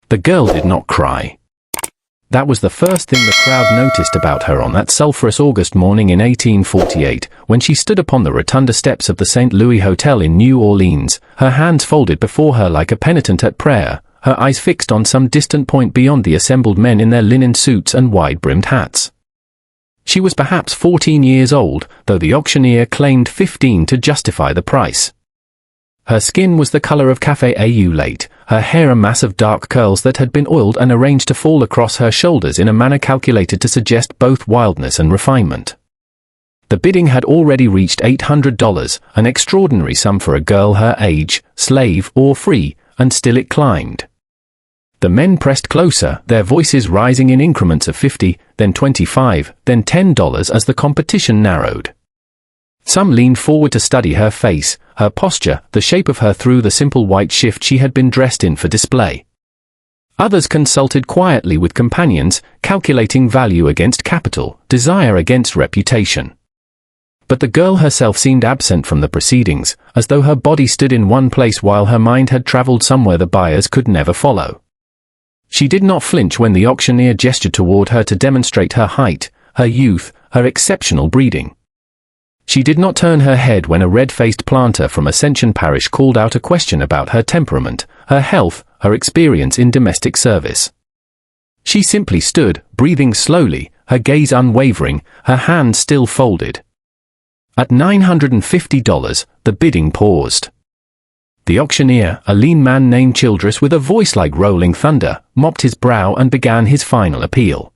The girl did not cry. That was the first thing the crowd noticed about her on that sulphurous August morning in 1848, when she stood upon the rotunda steps of the St. Louis Hotel in New Orleans, her hands folded before her like a penitent at prayer, her eyes fixed on some distant point beyond the assembled men in their linen suits and wide-brimmed hats. She was perhaps 14 years old, though the auctioneer claimed 15 to justify the price. Her skin was the color of café au lait, her hair a mass of dark curls that had been oiled and arranged to fall across her shoulders in a manner calculated to suggest both wildness and refinement. The bidding had already reached $800, an extraordinary sum for a girl her age, slave or free, and still it climbed. The men pressed closer, their voices rising in increments of 50, then 25, then $10 as the competition narrowed. Some leaned forward to study her face, her posture, the shape of her through the simple white shift she had been dressed in for display. Others consulted quietly with companions, calculating value against capital, desire against reputation. But the girl herself seemed absent from the proceedings, as though her body stood in one place while her mind had traveled somewhere the buyers could never follow. She did not flinch when the auctioneer gestured toward her to demonstrate her height, her youth, her exceptional breeding. She did not turn her head when a red-faced planter from Ascension Parish called out a question about her temperament, her health, her experience in domestic service. She simply stood, breathing slowly, her gaze unwavering, her hands still folded. At $950, the bidding paused. The auctioneer, a lean man named Childress with a voice like rolling thunder, mopped his brow and began his final appeal.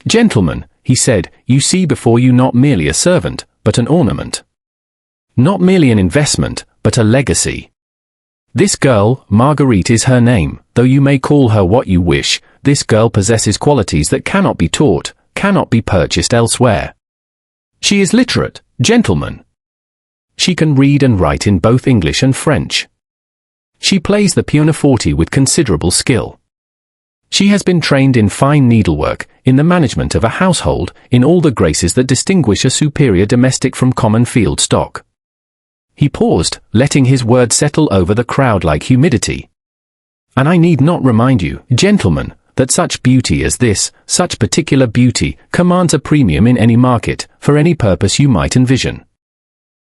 "Gentlemen," he said, "you see before you not merely a servant, but an ornament. Not merely an investment, but a legacy. This girl, Marguerite is her name, though you may call her what you wish, this girl possesses qualities that cannot be taught, cannot be purchased elsewhere. She is literate, gentlemen. She can read and write in both English and French. She plays the pianoforte with considerable skill. She has been trained in fine needlework, in the management of a household, in all the graces that distinguish a superior domestic from common field stock." He paused, letting his words settle over the crowd like humidity. "And I need not remind you, gentlemen, that such beauty as this, such particular beauty, commands a premium in any market, for any purpose you might envision."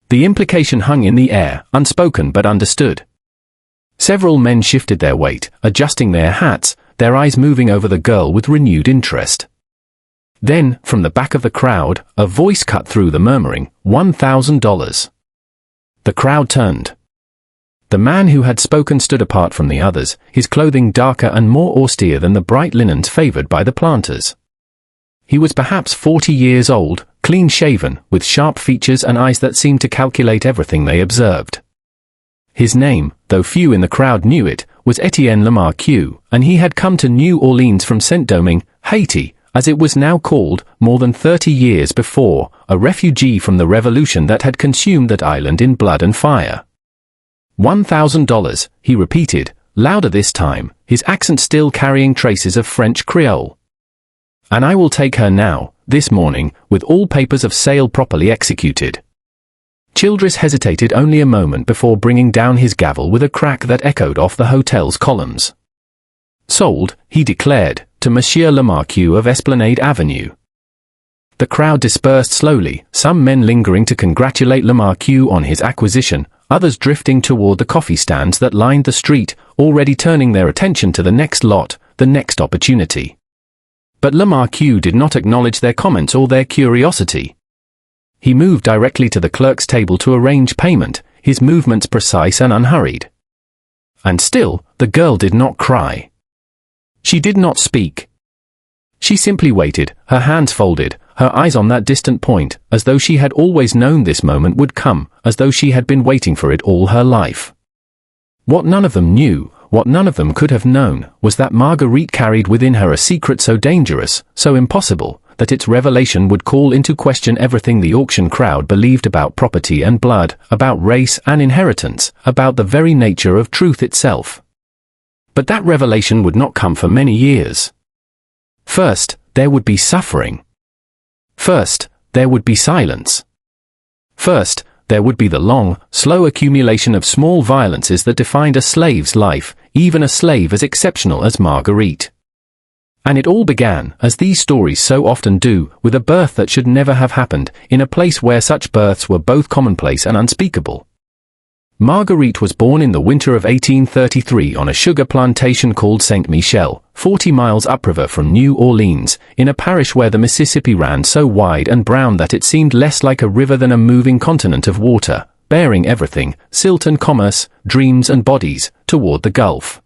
The implication hung in the air, unspoken but understood. Several men shifted their weight, adjusting their hats, their eyes moving over the girl with renewed interest. Then, from the back of the crowd, a voice cut through the murmuring, $1,000. The crowd turned. The man who had spoken stood apart from the others, his clothing darker and more austere than the bright linens favored by the planters. He was perhaps 40 years old, clean-shaven, with sharp features and eyes that seemed to calculate everything they observed. His name, though few in the crowd knew it, was Étienne Lamarque, and he had come to New Orleans from Saint-Domingue, Haiti, as it was now called, more than 30 years before, a refugee from the revolution that had consumed that island in blood and fire. $1,000, he repeated, louder this time, his accent still carrying traces of French Creole. "And I will take her now, this morning, with all papers of sale properly executed." Childress hesitated only a moment before bringing down his gavel with a crack that echoed off the hotel's columns. "Sold," he declared, "to Monsieur Lamarque of Esplanade Avenue." The crowd dispersed slowly, some men lingering to congratulate Lamarque on his acquisition, others drifting toward the coffee stands that lined the street, already turning their attention to the next lot, the next opportunity. But Lamarque did not acknowledge their comments or their curiosity. He moved directly to the clerk's table to arrange payment, his movements precise and unhurried. And still, the girl did not cry. She did not speak. She simply waited, her hands folded, her eyes on that distant point, as though she had always known this moment would come, as though she had been waiting for it all her life. What none of them knew, what none of them could have known, was that Marguerite carried within her a secret so dangerous, so impossible, that its revelation would call into question everything the auction crowd believed about property and blood, about race and inheritance, about the very nature of truth itself. But that revelation would not come for many years. First, there would be suffering. First, there would be silence. First, there would be the long, slow accumulation of small violences that defined a slave's life, even a slave as exceptional as Marguerite. And it all began, as these stories so often do, with a birth that should never have happened, in a place where such births were both commonplace and unspeakable. Marguerite was born in the winter of 1833 on a sugar plantation called Saint Michel, 40 miles upriver from New Orleans, in a parish where the Mississippi ran so wide and brown that it seemed less like a river than a moving continent of water, bearing everything, silt and commerce, dreams and bodies, toward the Gulf.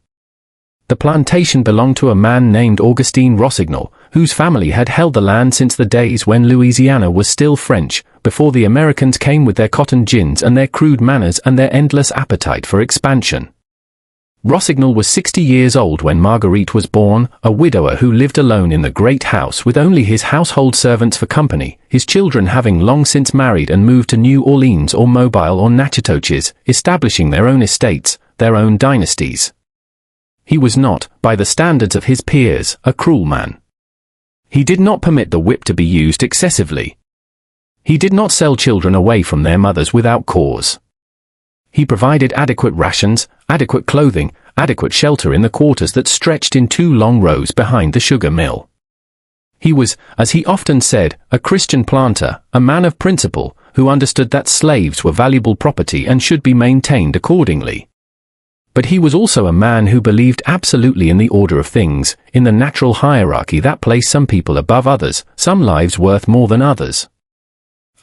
The plantation belonged to a man named Augustin Rossignol, whose family had held the land since the days when Louisiana was still French, before the Americans came with their cotton gins and their crude manners and their endless appetite for expansion. Rossignol was 60 years old when Marguerite was born, a widower who lived alone in the great house with only his household servants for company, his children having long since married and moved to New Orleans or Mobile or Natchitoches, establishing their own estates, their own dynasties. He was not, by the standards of his peers, a cruel man. He did not permit the whip to be used excessively. He did not sell children away from their mothers without cause. He provided adequate rations, adequate clothing, adequate shelter in the quarters that stretched in 2 long rows behind the sugar mill. He was, as he often said, a Christian planter, a man of principle, who understood that slaves were valuable property and should be maintained accordingly. But he was also a man who believed absolutely in the order of things, in the natural hierarchy that placed some people above others, some lives worth more than others.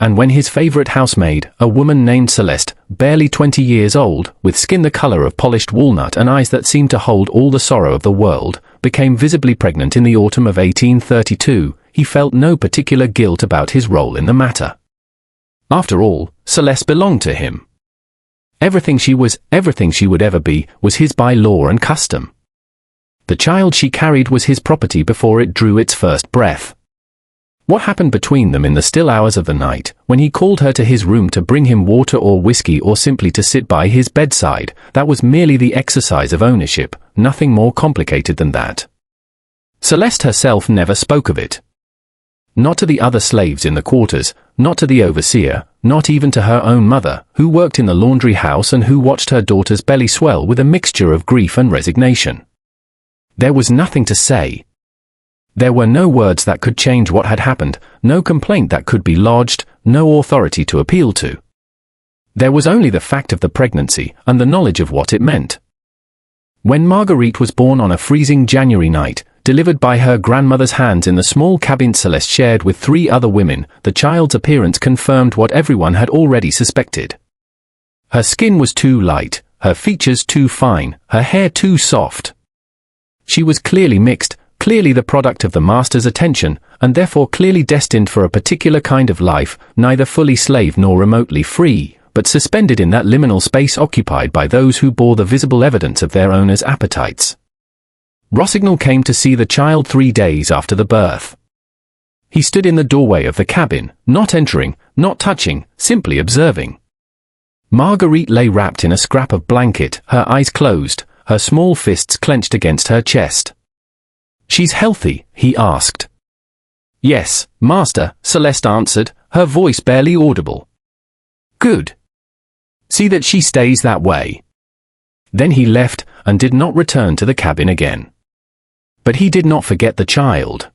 And when his favorite housemaid, a woman named Céleste, barely 20 years old, with skin the color of polished walnut and eyes that seemed to hold all the sorrow of the world, became visibly pregnant in the autumn of 1832, he felt no particular guilt about his role in the matter. After all, Céleste belonged to him. Everything she was, everything she would ever be, was his by law and custom. The child she carried was his property before it drew its first breath. What happened between them in the still hours of the night, when he called her to his room to bring him water or whiskey or simply to sit by his bedside, that was merely the exercise of ownership, nothing more complicated than that. Céleste herself never spoke of it. Not to the other slaves in the quarters, not to the overseer, not even to her own mother, who worked in the laundry house and who watched her daughter's belly swell with a mixture of grief and resignation. There was nothing to say. There were no words that could change what had happened, no complaint that could be lodged, no authority to appeal to. There was only the fact of the pregnancy and the knowledge of what it meant. When Marguerite was born on a freezing January night, delivered by her grandmother's hands in the small cabin Céleste shared with 3 other women, the child's appearance confirmed what everyone had already suspected. Her skin was too light, her features too fine, her hair too soft. She was clearly mixed, clearly the product of the master's attention, and therefore clearly destined for a particular kind of life, neither fully slave nor remotely free, but suspended in that liminal space occupied by those who bore the visible evidence of their owners' appetites. Rossignol came to see the child 3 days after the birth. He stood in the doorway of the cabin, not entering, not touching, simply observing. Marguerite lay wrapped in a scrap of blanket, her eyes closed, her small fists clenched against her chest. "She's healthy?" he asked. "Yes, master," Céleste answered, her voice barely audible. "Good. See that she stays that way." Then he left, and did not return to the cabin again. But he did not forget the child.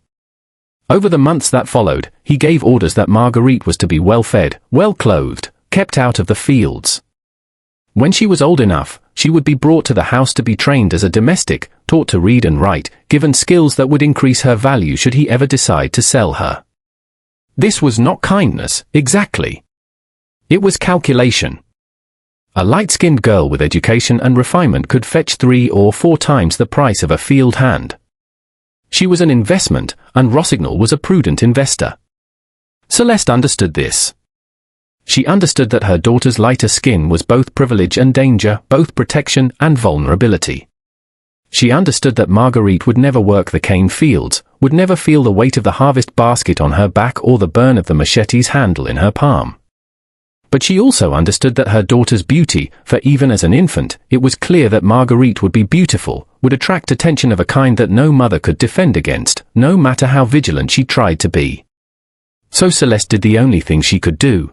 Over the months that followed, he gave orders that Marguerite was to be well fed, well clothed, kept out of the fields. When she was old enough, she would be brought to the house to be trained as a domestic, taught to read and write, given skills that would increase her value should he ever decide to sell her. This was not kindness, exactly. It was calculation. A light-skinned girl with education and refinement could fetch 3 or 4 times the price of a field hand. She was an investment, and Rossignol was a prudent investor. Céleste understood this. She understood that her daughter's lighter skin was both privilege and danger, both protection and vulnerability. She understood that Marguerite would never work the cane fields, would never feel the weight of the harvest basket on her back or the burn of the machete's handle in her palm. But she also understood that her daughter's beauty, for even as an infant, it was clear that Marguerite would be beautiful, would attract attention of a kind that no mother could defend against, no matter how vigilant she tried to be. So Céleste did the only thing she could do.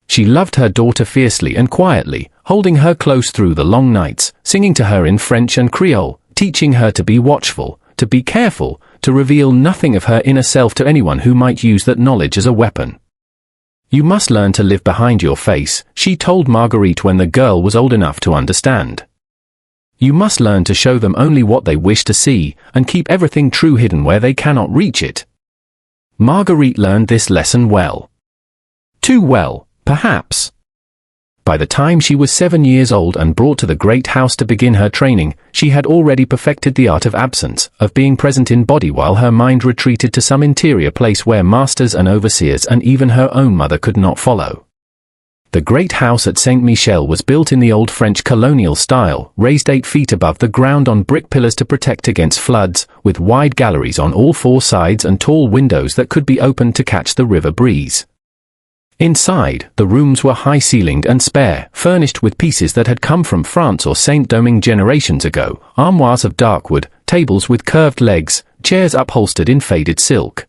She loved her daughter fiercely and quietly, holding her close through the long nights, singing to her in French and Creole, teaching her to be watchful, to be careful, to reveal nothing of her inner self to anyone who might use that knowledge as a weapon. "You must learn to live behind your face," she told Marguerite when the girl was old enough to understand. "You must learn to show them only what they wish to see, and keep everything true hidden where they cannot reach it." Marguerite learned this lesson well. Too well, perhaps. By the time she was 7 years old and brought to the great house to begin her training, she had already perfected the art of absence, of being present in body while her mind retreated to some interior place where masters and overseers and even her own mother could not follow. The great house at Saint Michel was built in the old French colonial style, raised 8 feet above the ground on brick pillars to protect against floods, with wide galleries on all 4 sides and tall windows that could be opened to catch the river breeze. Inside, the rooms were high-ceilinged and spare, furnished with pieces that had come from France or Saint-Domingue generations ago, armoires of dark wood, tables with curved legs, chairs upholstered in faded silk.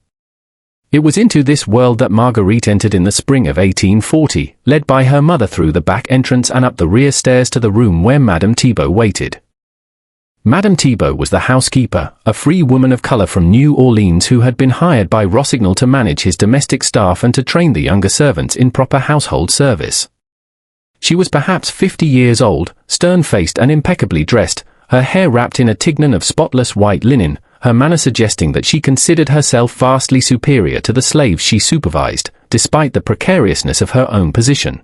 It was into this world that Marguerite entered in the spring of 1840, led by her mother through the back entrance and up the rear stairs to the room where Madame Thibault waited. Madame Thibault was the housekeeper, a free woman of color from New Orleans who had been hired by Rossignol to manage his domestic staff and to train the younger servants in proper household service. She was perhaps 50 years old, stern-faced and impeccably dressed, her hair wrapped in a tignon of spotless white linen, her manner suggesting that she considered herself vastly superior to the slaves she supervised, despite the precariousness of her own position.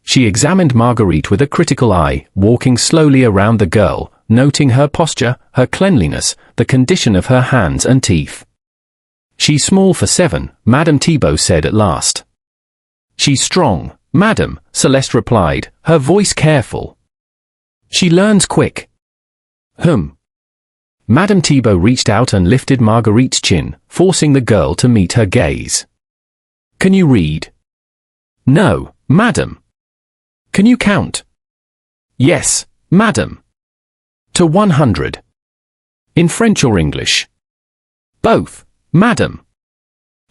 She examined Marguerite with a critical eye, walking slowly around the girl, noting her posture, her cleanliness, the condition of her hands and teeth. "She's small for 7, Madame Thibault said at last. "She's strong, Madame," Céleste replied, her voice careful. "She learns quick." Madame Thibault reached out and lifted Marguerite's chin, forcing the girl to meet her gaze. "Can you read?" "No, Madame." "Can you count?" "Yes, Madame." "To 100. In French or English?" "Both, Madame."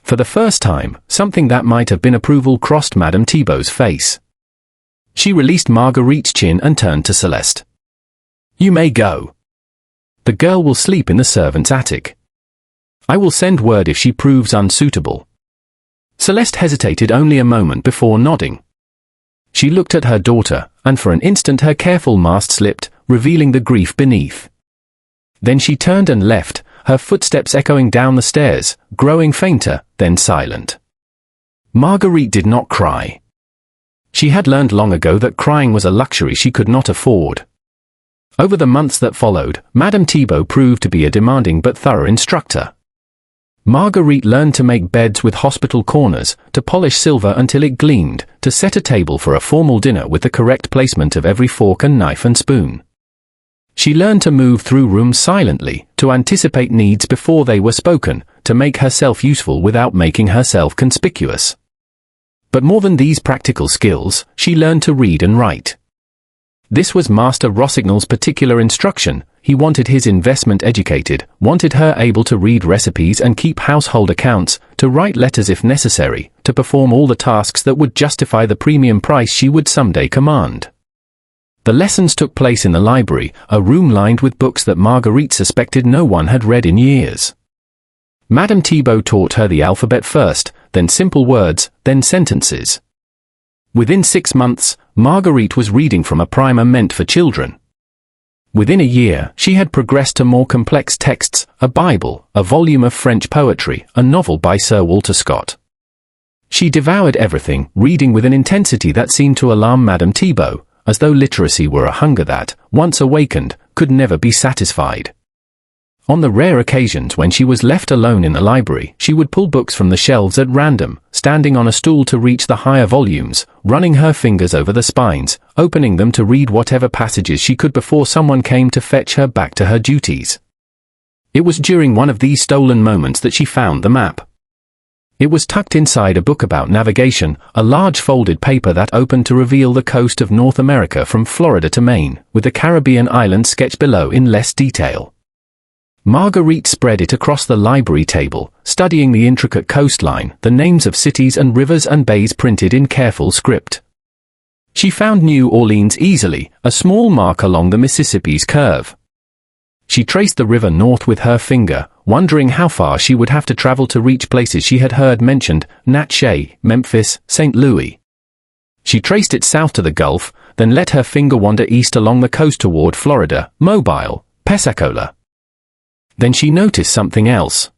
For the first time, something that might have been approval crossed Madame Thibault's face. She released Marguerite's chin and turned to Céleste. "You may go. The girl will sleep in the servants' attic. I will send word if she proves unsuitable." Céleste hesitated only a moment before nodding. She looked at her daughter, and for an instant her careful mask slipped, revealing the grief beneath. Then she turned and left, her footsteps echoing down the stairs, growing fainter, then silent. Marguerite did not cry. She had learned long ago that crying was a luxury she could not afford. Over the months that followed, Madame Thibault proved to be a demanding but thorough instructor. Marguerite learned to make beds with hospital corners, to polish silver until it gleamed, to set a table for a formal dinner with the correct placement of every fork and knife and spoon. She learned to move through rooms silently, to anticipate needs before they were spoken, to make herself useful without making herself conspicuous. But more than these practical skills, she learned to read and write. This was Master Rossignol's particular instruction. He wanted his investment educated, wanted her able to read recipes and keep household accounts, to write letters if necessary, to perform all the tasks that would justify the premium price she would someday command. The lessons took place in the library, a room lined with books that Marguerite suspected no one had read in years. Madame Thibault taught her the alphabet first, then simple words, then sentences. Within 6 months, Marguerite was reading from a primer meant for children. Within a year, she had progressed to more complex texts, a Bible, a volume of French poetry, a novel by Sir Walter Scott. She devoured everything, reading with an intensity that seemed to alarm Madame Thibault, as though literacy were a hunger that, once awakened, could never be satisfied. On the rare occasions when she was left alone in the library, she would pull books from the shelves at random, standing on a stool to reach the higher volumes, running her fingers over the spines, opening them to read whatever passages she could before someone came to fetch her back to her duties. It was during one of these stolen moments that she found the map. It was tucked inside a book about navigation, a large folded paper that opened to reveal the coast of North America from Florida to Maine, with the Caribbean islands sketched below in less detail. Marguerite spread it across the library table, studying the intricate coastline, the names of cities and rivers and bays printed in careful script. She found New Orleans easily, a small mark along the Mississippi's curve. She traced the river north with her finger, wondering how far she would have to travel to reach places she had heard mentioned: Natchez, Memphis, St. Louis. She traced it south to the Gulf, then let her finger wander east along the coast toward Florida, Mobile, Pensacola. Then she noticed something else.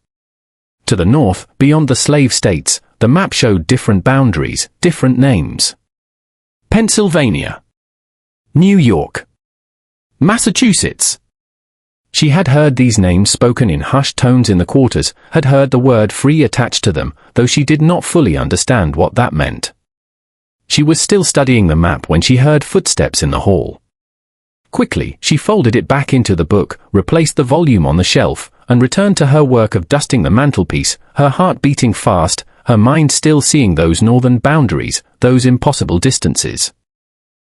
To the north, beyond the slave states, the map showed different boundaries, different names. Pennsylvania, New York, Massachusetts. She had heard these names spoken in hushed tones in the quarters, had heard the word free attached to them, though she did not fully understand what that meant. She was still studying the map when she heard footsteps in the hall. Quickly, she folded it back into the book, replaced the volume on the shelf, and returned to her work of dusting the mantelpiece, her heart beating fast, her mind still seeing those northern boundaries, those impossible distances.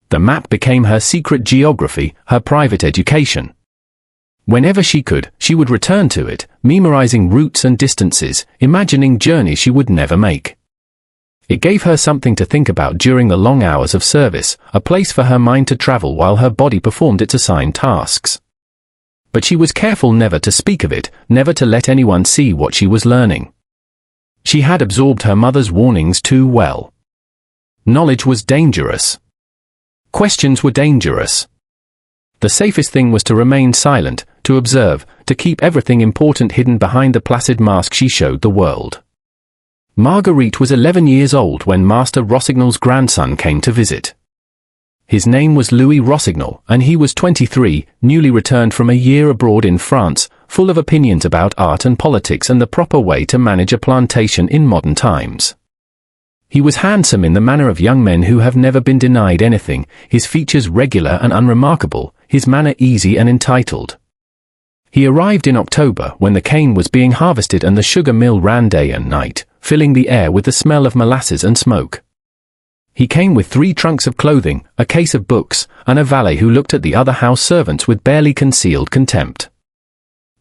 The map became her secret geography, her private education. Whenever she could, she would return to it, memorizing routes and distances, imagining journeys she would never make. It gave her something to think about during the long hours of service, a place for her mind to travel while her body performed its assigned tasks. But she was careful never to speak of it, never to let anyone see what she was learning. She had absorbed her mother's warnings too well. Knowledge was dangerous. Questions were dangerous. The safest thing was to remain silent, to observe, to keep everything important hidden behind the placid mask she showed the world. Marguerite was 11 years old when Master Rossignol's grandson came to visit. His name was Louis Rossignol, and he was 23, newly returned from a year abroad in France, full of opinions about art and politics and the proper way to manage a plantation in modern times. He was handsome in the manner of young men who have never been denied anything, his features regular and unremarkable, his manner easy and entitled. He arrived in October when the cane was being harvested and the sugar mill ran day and night, filling the air with the smell of molasses and smoke. He came with 3 trunks of clothing, a case of books, and a valet who looked at the other house servants with barely concealed contempt.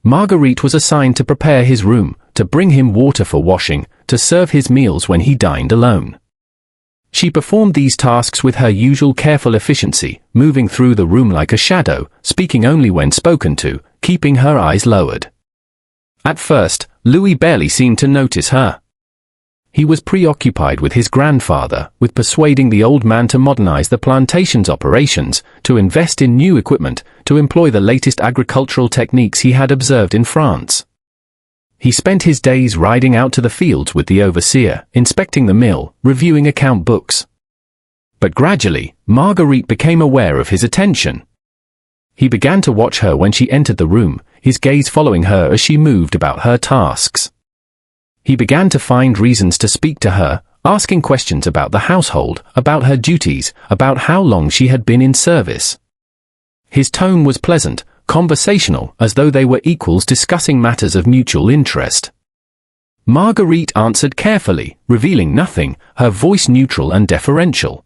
Marguerite was assigned to prepare his room, to bring him water for washing, to serve his meals when he dined alone. She performed these tasks with her usual careful efficiency, moving through the room like a shadow, speaking only when spoken to, keeping her eyes lowered. At first, Louis barely seemed to notice her. He was preoccupied with his grandfather, with persuading the old man to modernize the plantation's operations, to invest in new equipment, to employ the latest agricultural techniques he had observed in France. He spent his days riding out to the fields with the overseer, inspecting the mill, reviewing account books. But gradually, Marguerite became aware of his attention. He began to watch her when she entered the room, his gaze following her as she moved about her tasks. He began to find reasons to speak to her, asking questions about the household, about her duties, about how long she had been in service. His tone was pleasant, conversational, as though they were equals discussing matters of mutual interest. Marguerite answered carefully, revealing nothing, her voice neutral and deferential.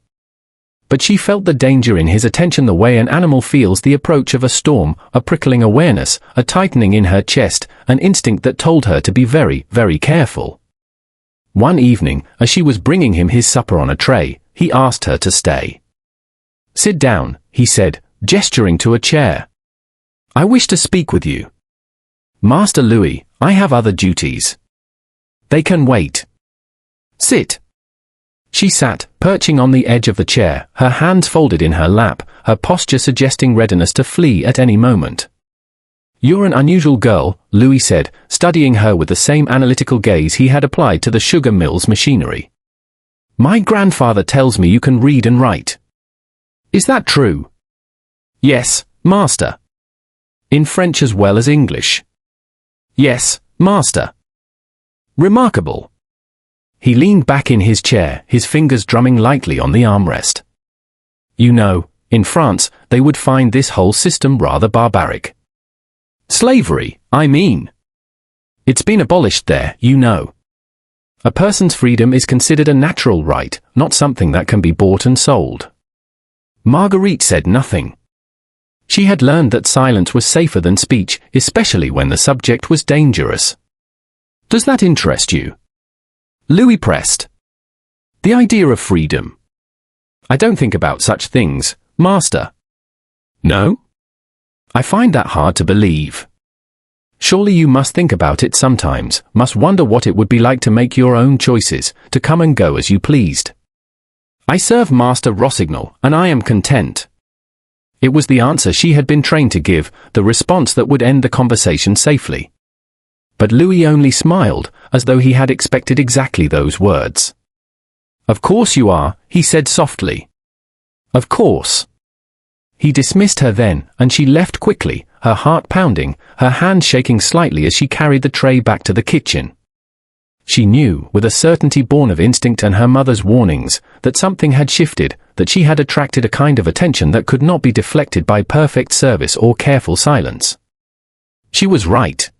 But she felt the danger in his attention the way an animal feels the approach of a storm, a prickling awareness, a tightening in her chest, an instinct that told her to be very, very careful. One evening, as she was bringing him his supper on a tray, he asked her to stay. "Sit down," he said, gesturing to a chair. "I wish to speak with you." "Master Louis, I have other duties." "They can wait." "Sit." She sat, perching on the edge of the chair, her hands folded in her lap, her posture suggesting readiness to flee at any moment. "You're an unusual girl," Louis said, studying her with the same analytical gaze he had applied to the sugar mill's machinery. "My grandfather tells me you can read and write. Is that true?" "Yes, master." "In French as well as English?" "Yes, master." "Remarkable." He leaned back in his chair, his fingers drumming lightly on the armrest. "You know, in France, they would find this whole system rather barbaric. Slavery, I mean. It's been abolished there, you know. A person's freedom is considered a natural right, not something that can be bought and sold." Marguerite said nothing. She had learned that silence was safer than speech, especially when the subject was dangerous. "Does that interest you?" Louis pressed. "The idea of freedom." "I don't think about such things, Master." "No? I find that hard to believe. Surely you must think about it sometimes, must wonder what it would be like to make your own choices, to come and go as you pleased." "I serve Master Rossignol, and I am content." It was the answer she had been trained to give, the response that would end the conversation safely. But Louis only smiled, as though he had expected exactly those words. "Of course you are," he said softly. "Of course." He dismissed her then, and she left quickly, her heart pounding, her hand shaking slightly as she carried the tray back to the kitchen. She knew, with a certainty born of instinct and her mother's warnings, that something had shifted, that she had attracted a kind of attention that could not be deflected by perfect service or careful silence. She was right.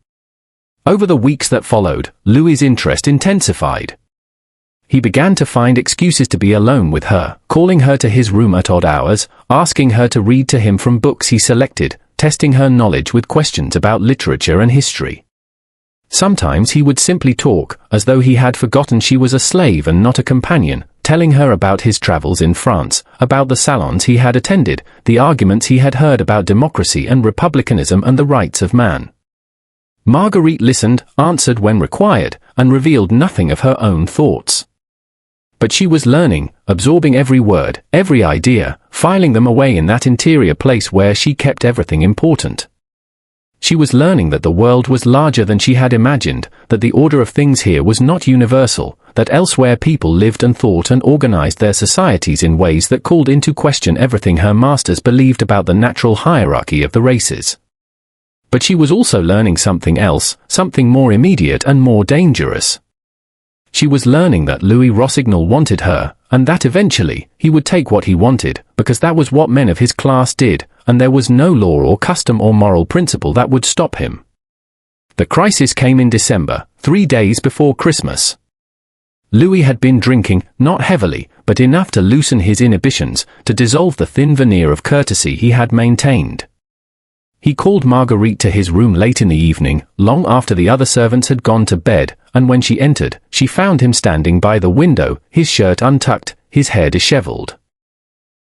Over the weeks that followed, Louis's interest intensified. He began to find excuses to be alone with her, calling her to his room at odd hours, asking her to read to him from books he selected, testing her knowledge with questions about literature and history. Sometimes he would simply talk, as though he had forgotten she was a slave and not a companion, telling her about his travels in France, about the salons he had attended, the arguments he had heard about democracy and republicanism and the rights of man. Marguerite listened, answered when required, and revealed nothing of her own thoughts. But she was learning, absorbing every word, every idea, filing them away in that interior place where she kept everything important. She was learning that the world was larger than she had imagined, that the order of things here was not universal, that elsewhere people lived and thought and organized their societies in ways that called into question everything her masters believed about the natural hierarchy of the races. But she was also learning something else, something more immediate and more dangerous. She was learning that Louis Rossignol wanted her, and that eventually, he would take what he wanted, because that was what men of his class did, and there was no law or custom or moral principle that would stop him. The crisis came in December, 3 days before Christmas. Louis had been drinking, not heavily, but enough to loosen his inhibitions, to dissolve the thin veneer of courtesy he had maintained. He called Marguerite to his room late in the evening, long after the other servants had gone to bed, and when she entered, she found him standing by the window, his shirt untucked, his hair disheveled.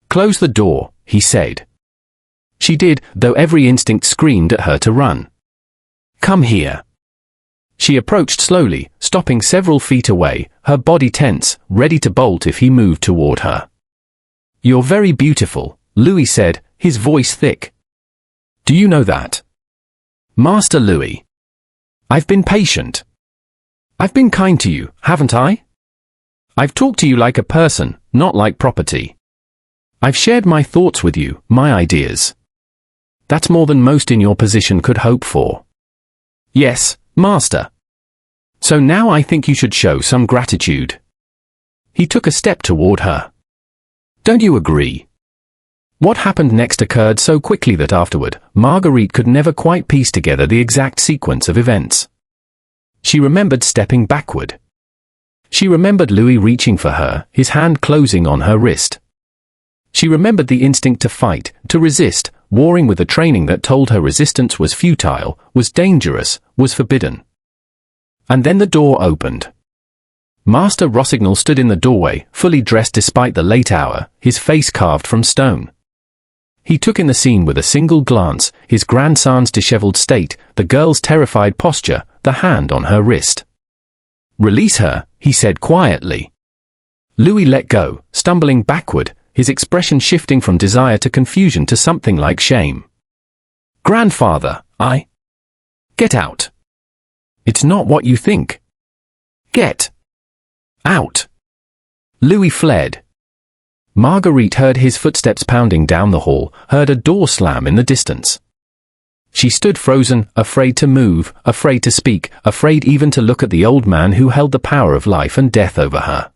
"Close the door," he said. She did, though every instinct screamed at her to run. "Come here." She approached slowly, stopping several feet away, her body tense, ready to bolt if he moved toward her. "You're very beautiful," Louis said, his voice thick. "Do you know that?" "Master Louis. I've been patient. I've been kind to you, haven't I? I've talked to you like a person, not like property. I've shared my thoughts with you, my ideas. That's more than most in your position could hope for." "Yes, Master. So now I think you should show some gratitude." He took a step toward her. "Don't you agree?" What happened next occurred so quickly that afterward, Marguerite could never quite piece together the exact sequence of events. She remembered stepping backward. She remembered Louis reaching for her, his hand closing on her wrist. She remembered the instinct to fight, to resist, warring with a training that told her resistance was futile, was dangerous, was forbidden. And then the door opened. Master Rossignol stood in the doorway, fully dressed despite the late hour, his face carved from stone. He took in the scene with a single glance, his grandson's disheveled state, the girl's terrified posture, the hand on her wrist. "Release her," he said quietly. Louis let go, stumbling backward, his expression shifting from desire to confusion to something like shame. "Grandfather, Get out. It's not what you think. Get out." Louis fled. Marguerite heard his footsteps pounding down the hall, heard a door slam in the distance. She stood frozen, afraid to move, afraid to speak, afraid even to look at the old man who held the power of life and death over her.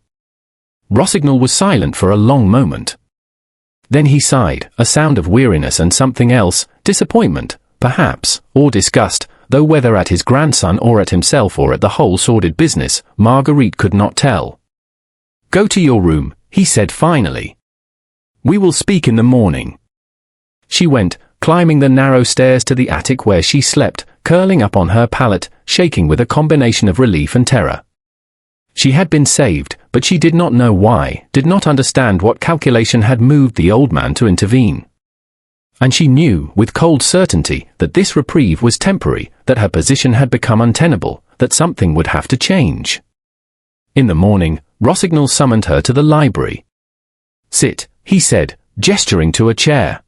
Rossignol was silent for a long moment. Then he sighed, a sound of weariness and something else, disappointment, perhaps, or disgust, though whether at his grandson or at himself or at the whole sordid business, Marguerite could not tell. "Go to your room," he said finally. "We will speak in the morning." She went, climbing the narrow stairs to the attic where she slept, curling up on her pallet, shaking with a combination of relief and terror. She had been saved, but she did not know why, did not understand what calculation had moved the old man to intervene. And she knew, with cold certainty, that this reprieve was temporary, that her position had become untenable, that something would have to change. In the morning, Rossignol summoned her to the library. "Sit," he said, gesturing to a chair.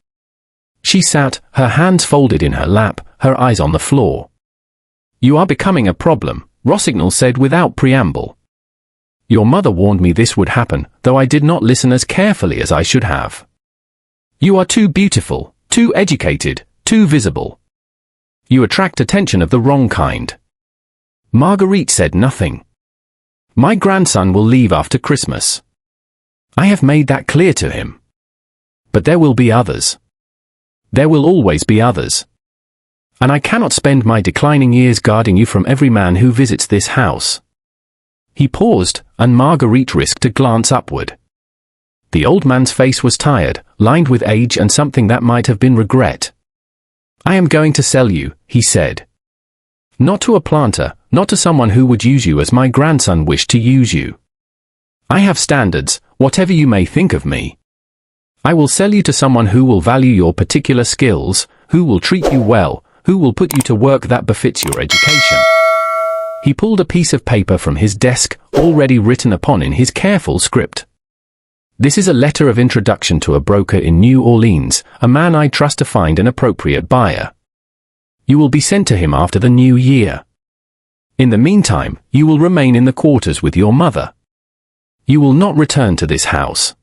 She sat, her hands folded in her lap, her eyes on the floor. "You are becoming a problem," Rossignol said without preamble. "Your mother warned me this would happen, though I did not listen as carefully as I should have. You are too beautiful, too educated, too visible. You attract attention of the wrong kind." Marguerite said nothing. "My grandson will leave after Christmas. I have made that clear to him. But there will be others. There will always be others. And I cannot spend my declining years guarding you from every man who visits this house." He paused, and Marguerite risked a glance upward. The old man's face was tired, lined with age and something that might have been regret. "I am going to sell you," he said. "Not to a planter, not to someone who would use you as my grandson wished to use you. I have standards, whatever you may think of me. I will sell you to someone who will value your particular skills, who will treat you well, who will put you to work that befits your education." He pulled a piece of paper from his desk, already written upon in his careful script. "This is a letter of introduction to a broker in New Orleans, a man I trust to find an appropriate buyer. You will be sent to him after the new year. In the meantime, you will remain in the quarters with your mother. You will not return to this house.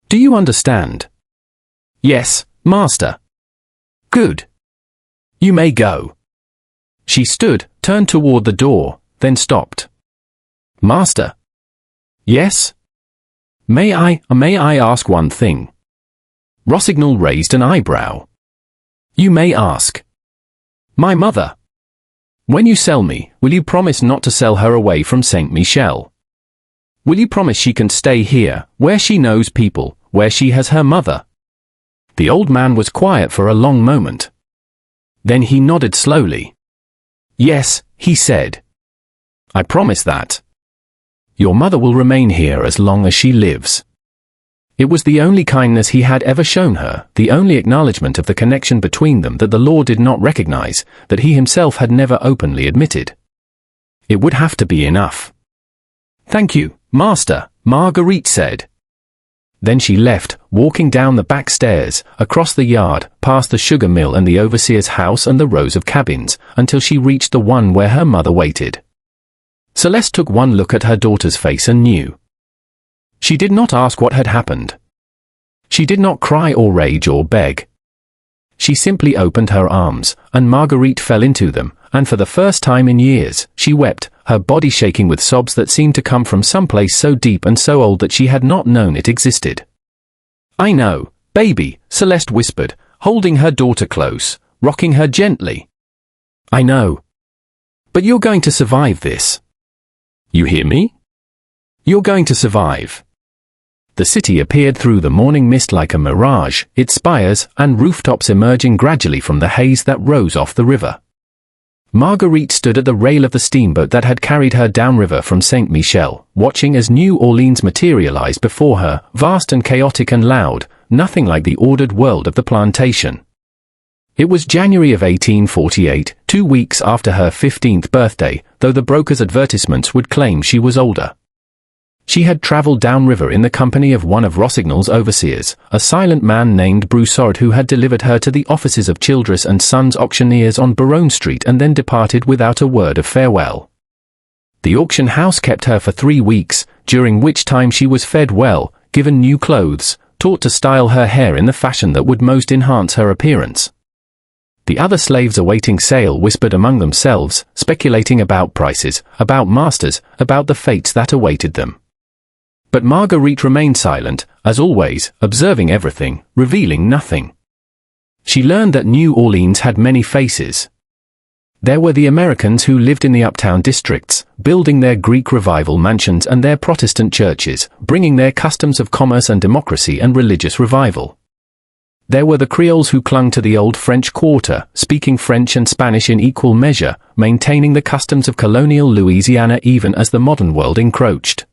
Do you understand?" "Yes, master." "Good. You may go." She stood, turned toward the door, then stopped. "Master." "Yes?" May I ask one thing?" Rossignol raised an eyebrow. "You may ask." "My mother. When you sell me, will you promise not to sell her away from Saint Michel? Will you promise she can stay here, where she knows people, where she has her mother?" The old man was quiet for a long moment. Then he nodded slowly. "Yes," he said. "I promise that. Your mother will remain here as long as she lives." It was the only kindness he had ever shown her, the only acknowledgement of the connection between them that the law did not recognize, that he himself had never openly admitted. It would have to be enough. "Thank you, master," Marguerite said. Then she left, walking down the back stairs, across the yard, past the sugar mill and the overseer's house and the rows of cabins, until she reached the one where her mother waited. Céleste took one look at her daughter's face and knew. She did not ask what had happened. She did not cry or rage or beg. She simply opened her arms, and Marguerite fell into them, and for the first time in years, she wept, her body shaking with sobs that seemed to come from some place so deep and so old that she had not known it existed. "I know, baby," Céleste whispered, holding her daughter close, rocking her gently. "I know. But you're going to survive this. You hear me? You're going to survive." The city appeared through the morning mist like a mirage, its spires and rooftops emerging gradually from the haze that rose off the river. Marguerite stood at the rail of the steamboat that had carried her downriver from Saint Michel, watching as New Orleans materialized before her, vast and chaotic and loud, nothing like the ordered world of the plantation. It was January of 1848, 2 weeks after her 15th birthday, though the broker's advertisements would claim she was older. She had traveled downriver in the company of one of Rossignol's overseers, a silent man named Broussard, who had delivered her to the offices of Childress and Sons auctioneers on Baronne Street and then departed without a word of farewell. The auction house kept her for 3 weeks, during which time she was fed well, given new clothes, taught to style her hair in the fashion that would most enhance her appearance. The other slaves awaiting sale whispered among themselves, speculating about prices, about masters, about the fates that awaited them. But Marguerite remained silent, as always, observing everything, revealing nothing. She learned that New Orleans had many faces. There were the Americans who lived in the uptown districts, building their Greek revival mansions and their Protestant churches, bringing their customs of commerce and democracy and religious revival. There were the Creoles who clung to the old French quarter, speaking French and Spanish in equal measure, maintaining the customs of colonial Louisiana even as the modern world encroached.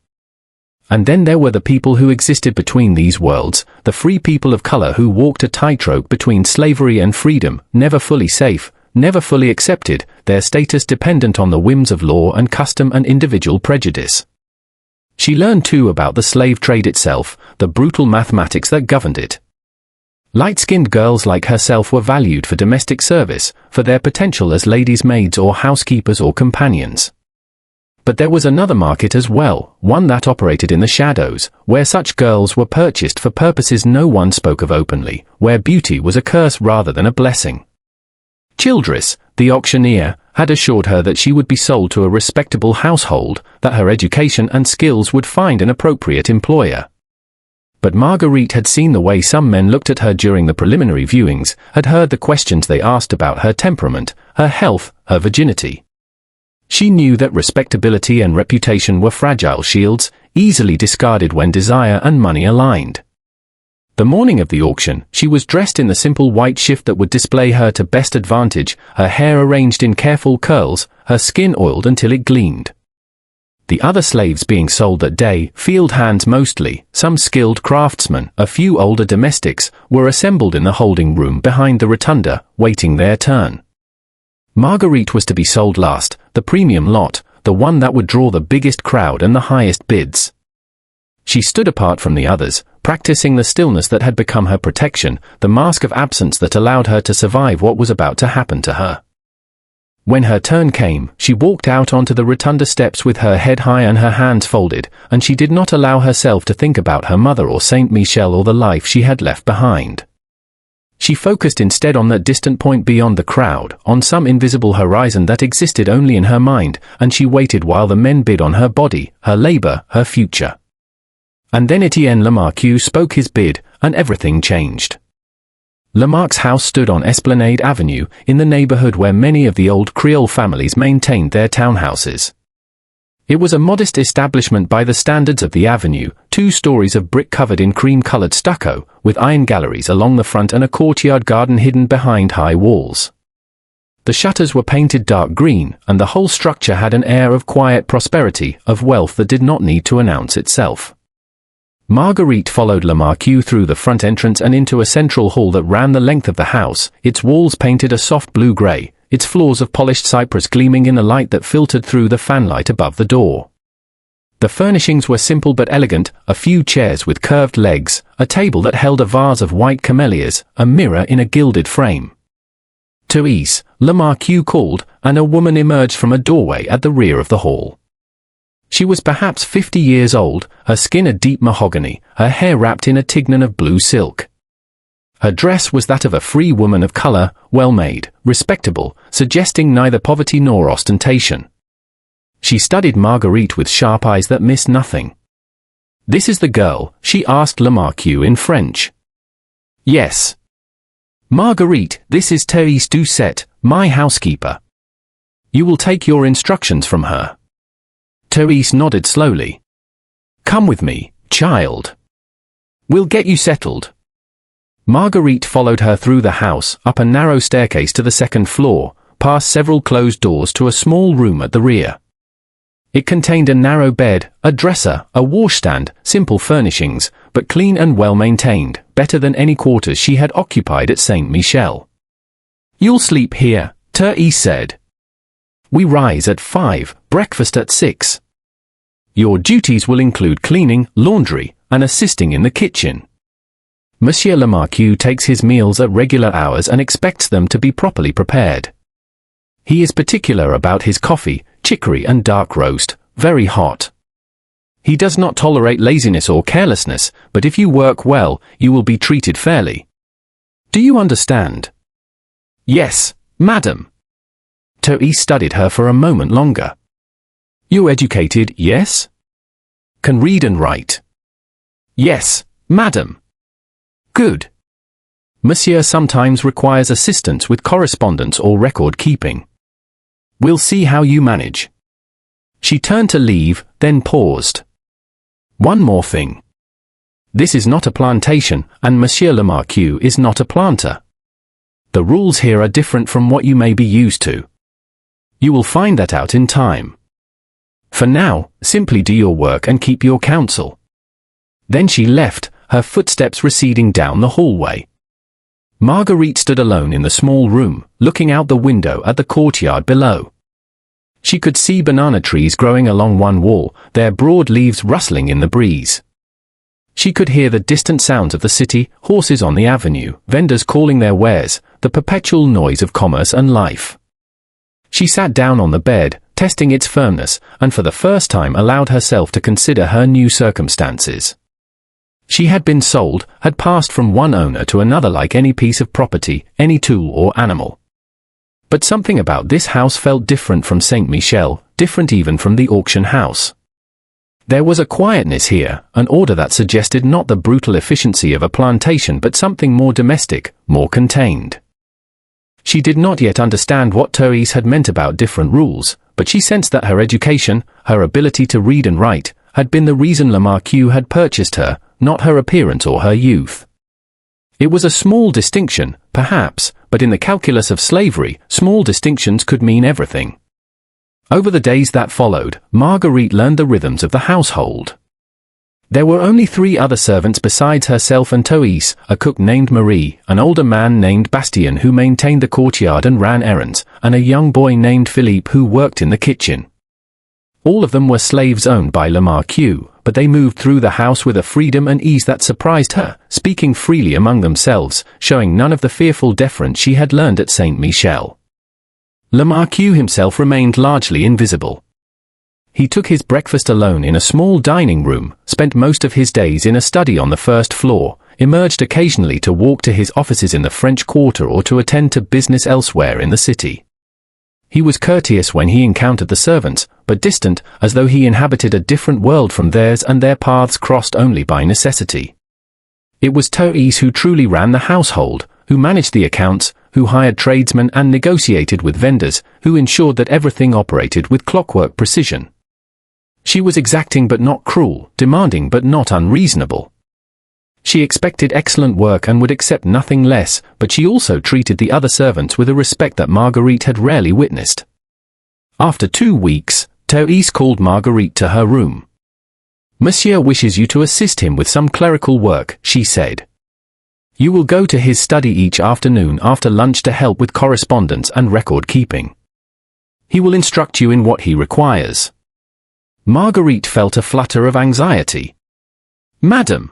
And then there were the people who existed between these worlds, the free people of color who walked a tightrope between slavery and freedom, never fully safe, never fully accepted, their status dependent on the whims of law and custom and individual prejudice. She learned too about the slave trade itself, the brutal mathematics that governed it. Light-skinned girls like herself were valued for domestic service, for their potential as ladies' maids or housekeepers or companions. But there was another market as well, one that operated in the shadows, where such girls were purchased for purposes no one spoke of openly, where beauty was a curse rather than a blessing. Childress, the auctioneer, had assured her that she would be sold to a respectable household, that her education and skills would find an appropriate employer. But Marguerite had seen the way some men looked at her during the preliminary viewings, had heard the questions they asked about her temperament, her health, her virginity. She knew that respectability and reputation were fragile shields, easily discarded when desire and money aligned. The morning of the auction, she was dressed in the simple white shift that would display her to best advantage, her hair arranged in careful curls, her skin oiled until it gleamed. The other slaves being sold that day, field hands mostly, some skilled craftsmen, a few older domestics, were assembled in the holding room behind the rotunda, waiting their turn. Marguerite was to be sold last, the premium lot, the one that would draw the biggest crowd and the highest bids. She stood apart from the others, practicing the stillness that had become her protection, the mask of absence that allowed her to survive what was about to happen to her. When her turn came, she walked out onto the rotunda steps with her head high and her hands folded, and she did not allow herself to think about her mother or Saint Michel or the life she had left behind. She focused instead on that distant point beyond the crowd, on some invisible horizon that existed only in her mind, and she waited while the men bid on her body, her labor, her future. And then Étienne Lamarque spoke his bid, and everything changed. Lamarque's house stood on Esplanade Avenue, in the neighborhood where many of the old Creole families maintained their townhouses. It was a modest establishment by the standards of the avenue, 2 stories of brick covered in cream-colored stucco, with iron galleries along the front and a courtyard garden hidden behind high walls. The shutters were painted dark green, and the whole structure had an air of quiet prosperity, of wealth that did not need to announce itself. Marguerite followed Lamarque through the front entrance and into a central hall that ran the length of the house, its walls painted a soft blue-gray, its floors of polished cypress gleaming in the light that filtered through the fanlight above the door. The furnishings were simple but elegant, a few chairs with curved legs, a table that held a vase of white camellias, a mirror in a gilded frame. "Therese," Lamarque called, and a woman emerged from a doorway at the rear of the hall. She was perhaps 50 years old, her skin a deep mahogany, her hair wrapped in a tignon of blue silk. Her dress was that of a free woman of color, well-made, respectable, suggesting neither poverty nor ostentation. She studied Marguerite with sharp eyes that missed nothing. "This is the girl?" she asked Lamarque in French. "Yes." "Marguerite, this is Therese Doucet, my housekeeper. You will take your instructions from her." Therese nodded slowly. "Come with me, child. We'll get you settled." Marguerite followed her through the house, up a narrow staircase to the second floor, past several closed doors to a small room at the rear. It contained a narrow bed, a dresser, a washstand, simple furnishings, but clean and well-maintained, better than any quarters she had occupied at Saint Michel. "You'll sleep here," Therese said. "We rise at 5, breakfast at 6. Your duties will include cleaning, laundry, and assisting in the kitchen. Monsieur Lamarque takes his meals at regular hours and expects them to be properly prepared. He is particular about his coffee, chicory and dark roast, very hot. He does not tolerate laziness or carelessness, but if you work well, you will be treated fairly. Do you understand?" "Yes, madam." Therese studied her for a moment longer. "You're educated, yes? Can read and write?" "Yes, madam." "Good. Monsieur sometimes requires assistance with correspondence or record keeping. We'll see how you manage." She turned to leave, then paused. "One more thing. This is not a plantation, and Monsieur Lamarque is not a planter. The rules here are different from what you may be used to. You will find that out in time. For now, simply do your work and keep your counsel." Then she left, her footsteps receding down the hallway. Marguerite stood alone in the small room, looking out the window at the courtyard below. She could see banana trees growing along one wall, their broad leaves rustling in the breeze. She could hear the distant sounds of the city, horses on the avenue, vendors calling their wares, the perpetual noise of commerce and life. She sat down on the bed, testing its firmness, and for the first time allowed herself to consider her new circumstances. She had been sold, had passed from one owner to another like any piece of property, any tool or animal. But something about this house felt different from Saint Michel, different even from the auction house. There was a quietness here, an order that suggested not the brutal efficiency of a plantation but something more domestic, more contained. She did not yet understand what Therese had meant about different rules, but she sensed that her education, her ability to read and write, had been the reason Lamarque had purchased her, not her appearance or her youth. It was a small distinction, perhaps, but in the calculus of slavery, small distinctions could mean everything. Over the days that followed, Marguerite learned the rhythms of the household. There were only 3 other servants besides herself and Therese, a cook named Marie, an older man named Bastien who maintained the courtyard and ran errands, and a young boy named Philippe who worked in the kitchen. All of them were slaves owned by Lamarque, but they moved through the house with a freedom and ease that surprised her, speaking freely among themselves, showing none of the fearful deference she had learned at Saint Michel. Lamarque himself remained largely invisible. He took his breakfast alone in a small dining room, spent most of his days in a study on the first floor, emerged occasionally to walk to his offices in the French Quarter or to attend to business elsewhere in the city. He was courteous when he encountered the servants, but distant, as though he inhabited a different world from theirs and their paths crossed only by necessity. It was Therese who truly ran the household, who managed the accounts, who hired tradesmen and negotiated with vendors, who ensured that everything operated with clockwork precision. She was exacting but not cruel, demanding but not unreasonable. She expected excellent work and would accept nothing less, but she also treated the other servants with a respect that Marguerite had rarely witnessed. After 2 weeks, Therese called Marguerite to her room. "Monsieur wishes you to assist him with some clerical work," she said. "You will go to his study each afternoon after lunch to help with correspondence and record keeping. He will instruct you in what he requires." Marguerite felt a flutter of anxiety. "Madam,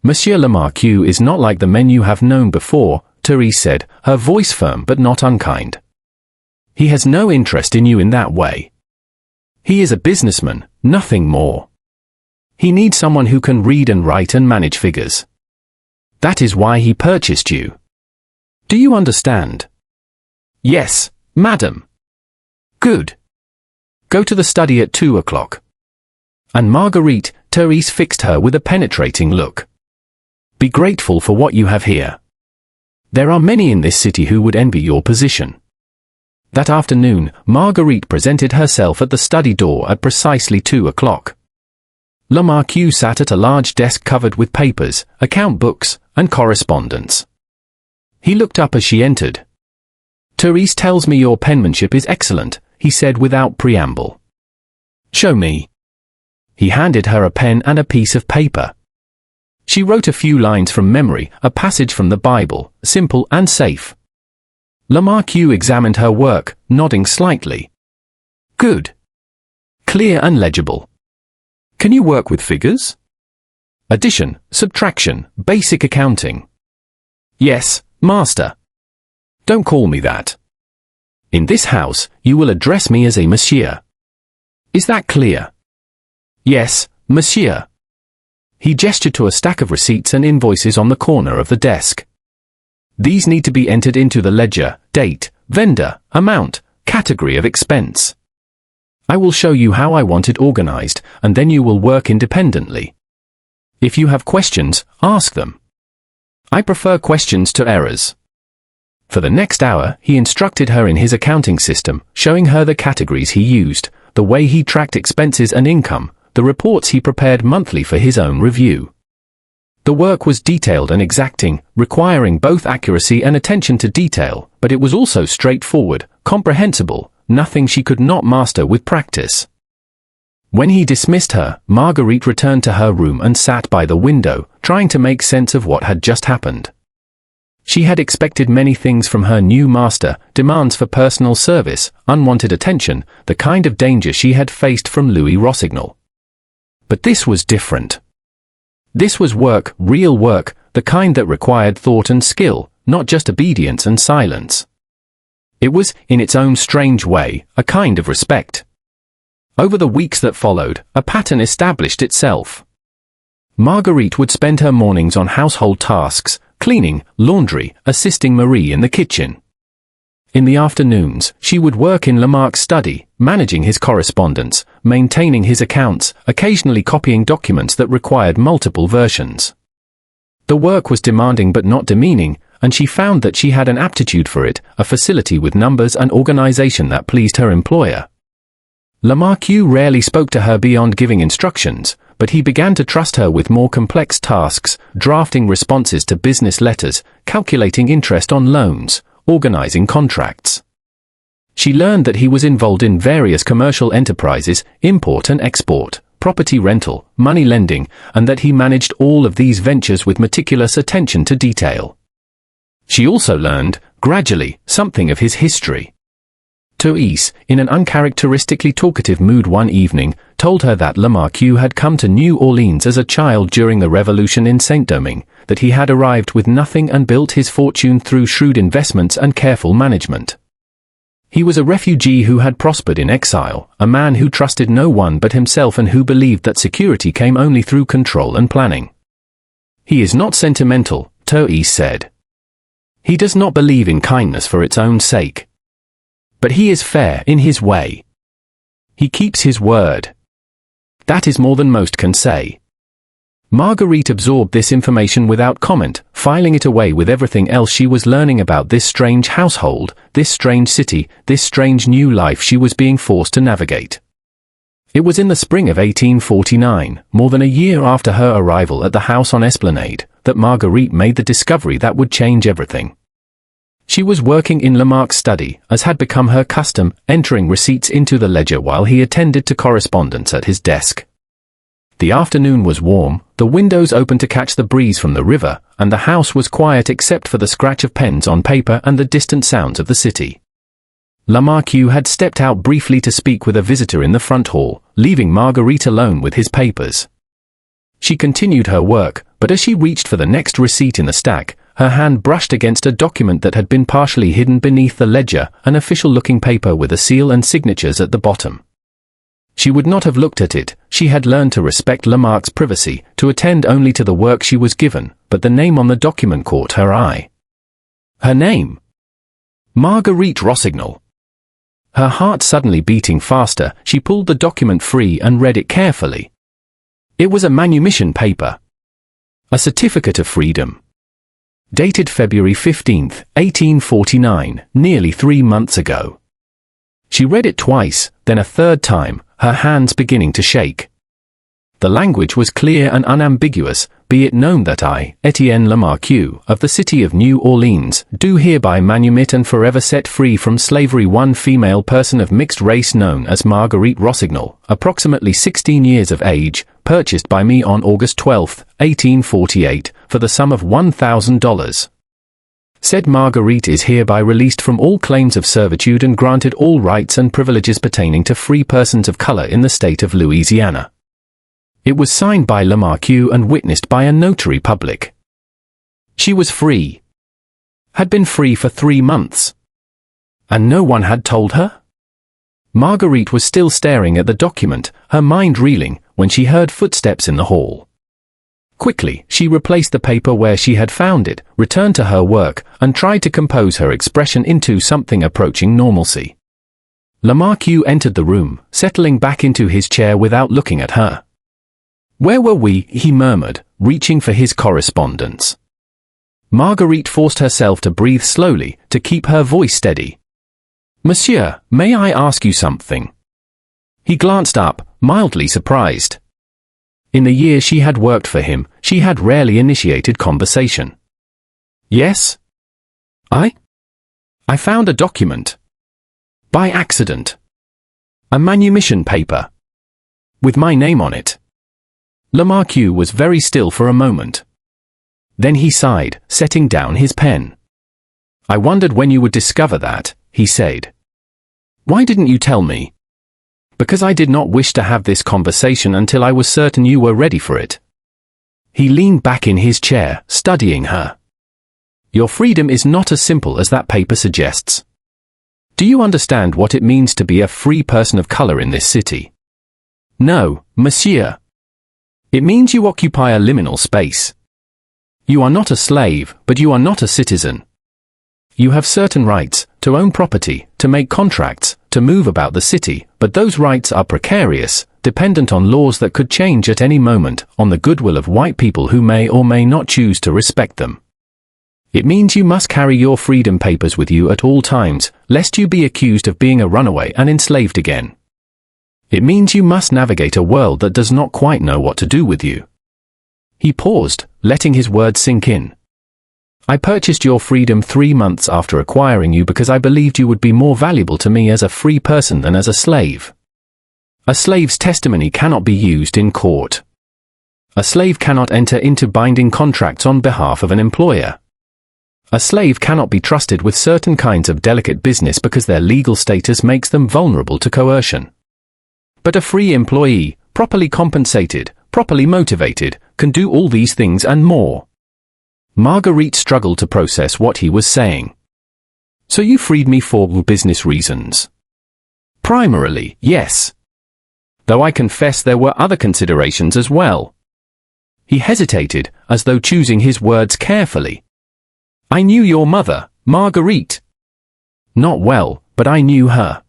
Monsieur Lamarque is not like the men you have known before," Therese said, her voice firm but not unkind. "He has no interest in you in that way. He is a businessman, nothing more. He needs someone who can read and write and manage figures. That is why he purchased you. Do you understand?" "Yes, madam." "Good. Go to the study at 2 o'clock. And Marguerite," Therese fixed her with a penetrating look. "Be grateful for what you have here. There are many in this city who would envy your position." That afternoon, Marguerite presented herself at the study door at precisely 2 o'clock. Lamarque sat at a large desk covered with papers, account books, and correspondence. He looked up as she entered. "Therese tells me your penmanship is excellent," he said without preamble. "Show me." He handed her a pen and a piece of paper. She wrote a few lines from memory, a passage from the Bible, simple and safe. Lamarque examined her work, nodding slightly. "Good. Clear and legible. Can you work with figures? Addition, subtraction, basic accounting?" "Yes, master." "Don't call me that. In this house, you will address me as a monsieur. Is that clear?" "Yes, monsieur." He gestured to a stack of receipts and invoices on the corner of the desk. "These need to be entered into the ledger, date, vendor, amount, category of expense. I will show you how I want it organized, and then you will work independently. If you have questions, ask them. I prefer questions to errors." For the next hour, he instructed her in his accounting system, showing her the categories he used, the way he tracked expenses and income, the reports he prepared monthly for his own review. The work was detailed and exacting, requiring both accuracy and attention to detail, but it was also straightforward, comprehensible, nothing she could not master with practice. When he dismissed her, Marguerite returned to her room and sat by the window, trying to make sense of what had just happened. She had expected many things from her new master, demands for personal service, unwanted attention, the kind of danger she had faced from Louis Rossignol. But this was different. This was work, real work, the kind that required thought and skill, not just obedience and silence. It was, in its own strange way, a kind of respect. Over the weeks that followed, a pattern established itself. Marguerite would spend her mornings on household tasks, cleaning, laundry, assisting Marie in the kitchen. In the afternoons, she would work in Lamarque's study, managing his correspondence, maintaining his accounts, occasionally copying documents that required multiple versions. The work was demanding but not demeaning, and she found that she had an aptitude for it, a facility with numbers and organization that pleased her employer. Lamarque rarely spoke to her beyond giving instructions, but he began to trust her with more complex tasks, drafting responses to business letters, calculating interest on loans, organizing contracts. She learned that he was involved in various commercial enterprises, import and export, property rental, money lending, and that he managed all of these ventures with meticulous attention to detail. She also learned, gradually, something of his history. Therese, in an uncharacteristically talkative mood one evening, told her that Lamarque had come to New Orleans as a child during the Revolution in Saint-Domingue, that he had arrived with nothing and built his fortune through shrewd investments and careful management. He was a refugee who had prospered in exile, a man who trusted no one but himself and who believed that security came only through control and planning. He is not sentimental, Therese said. He does not believe in kindness for its own sake. But he is fair in his way. He keeps his word. That is more than most can say. Marguerite absorbed this information without comment, filing it away with everything else she was learning about this strange household, this strange city, this strange new life she was being forced to navigate. It was in the spring of 1849, more than a year after her arrival at the house on Esplanade, that Marguerite made the discovery that would change everything. She was working in Lamarque's study, as had become her custom, entering receipts into the ledger while he attended to correspondence at his desk. The afternoon was warm, the windows open to catch the breeze from the river, and the house was quiet except for the scratch of pens on paper and the distant sounds of the city. Lamarque had stepped out briefly to speak with a visitor in the front hall, leaving Marguerite alone with his papers. She continued her work, but as she reached for the next receipt in the stack, her hand brushed against a document that had been partially hidden beneath the ledger, an official-looking paper with a seal and signatures at the bottom. She would not have looked at it. She had learned to respect Lamarque's privacy, to attend only to the work she was given, but the name on the document caught her eye. Her name? Marguerite Rossignol. Her heart suddenly beating faster, she pulled the document free and read it carefully. It was a manumission paper. A certificate of freedom. Dated February 15, 1849, nearly 3 months ago. She read it twice, then a third time, her hands beginning to shake. The language was clear and unambiguous. Be it known that I, Étienne Lamarque, of the city of New Orleans, do hereby manumit and forever set free from slavery one female person of mixed race known as Marguerite Rossignol, approximately 16 years of age, purchased by me on August 12, 1848, for the sum of $1,000. Said Marguerite is hereby released from all claims of servitude and granted all rights and privileges pertaining to free persons of color in the state of Louisiana. It was signed by Lamarque and witnessed by a notary public. She was free. Had been free for 3 months. And no one had told her? Marguerite was still staring at the document, her mind reeling, when she heard footsteps in the hall. Quickly, she replaced the paper where she had found it, returned to her work, and tried to compose her expression into something approaching normalcy. Lamarque entered the room, settling back into his chair without looking at her. "Where were we?" he murmured, reaching for his correspondence. Marguerite forced herself to breathe slowly, to keep her voice steady. "Monsieur, may I ask you something?" He glanced up, mildly surprised. In the year she had worked for him, she had rarely initiated conversation. Yes? I found a document. By accident. A manumission paper. With my name on it. Lamarque was very still for a moment. Then he sighed, setting down his pen. I wondered when you would discover that, he said. Why didn't you tell me? Because I did not wish to have this conversation until I was certain you were ready for it. He leaned back in his chair, studying her. Your freedom is not as simple as that paper suggests. Do you understand what it means to be a free person of color in this city? No, monsieur. It means you occupy a liminal space. You are not a slave, but you are not a citizen. You have certain rights, to own property, to make contracts, to move about the city, but those rights are precarious, dependent on laws that could change at any moment, on the goodwill of white people who may or may not choose to respect them. It means you must carry your freedom papers with you at all times, lest you be accused of being a runaway and enslaved again. It means you must navigate a world that does not quite know what to do with you. He paused, letting his words sink in. I purchased your freedom 3 months after acquiring you because I believed you would be more valuable to me as a free person than as a slave. A slave's testimony cannot be used in court. A slave cannot enter into binding contracts on behalf of an employer. A slave cannot be trusted with certain kinds of delicate business because their legal status makes them vulnerable to coercion. But a free employee, properly compensated, properly motivated, can do all these things and more. Marguerite struggled to process what he was saying. So you freed me for business reasons? Primarily, yes. Though I confess there were other considerations as well. He hesitated, as though choosing his words carefully. I knew your mother, Marguerite. Not well, but I knew her.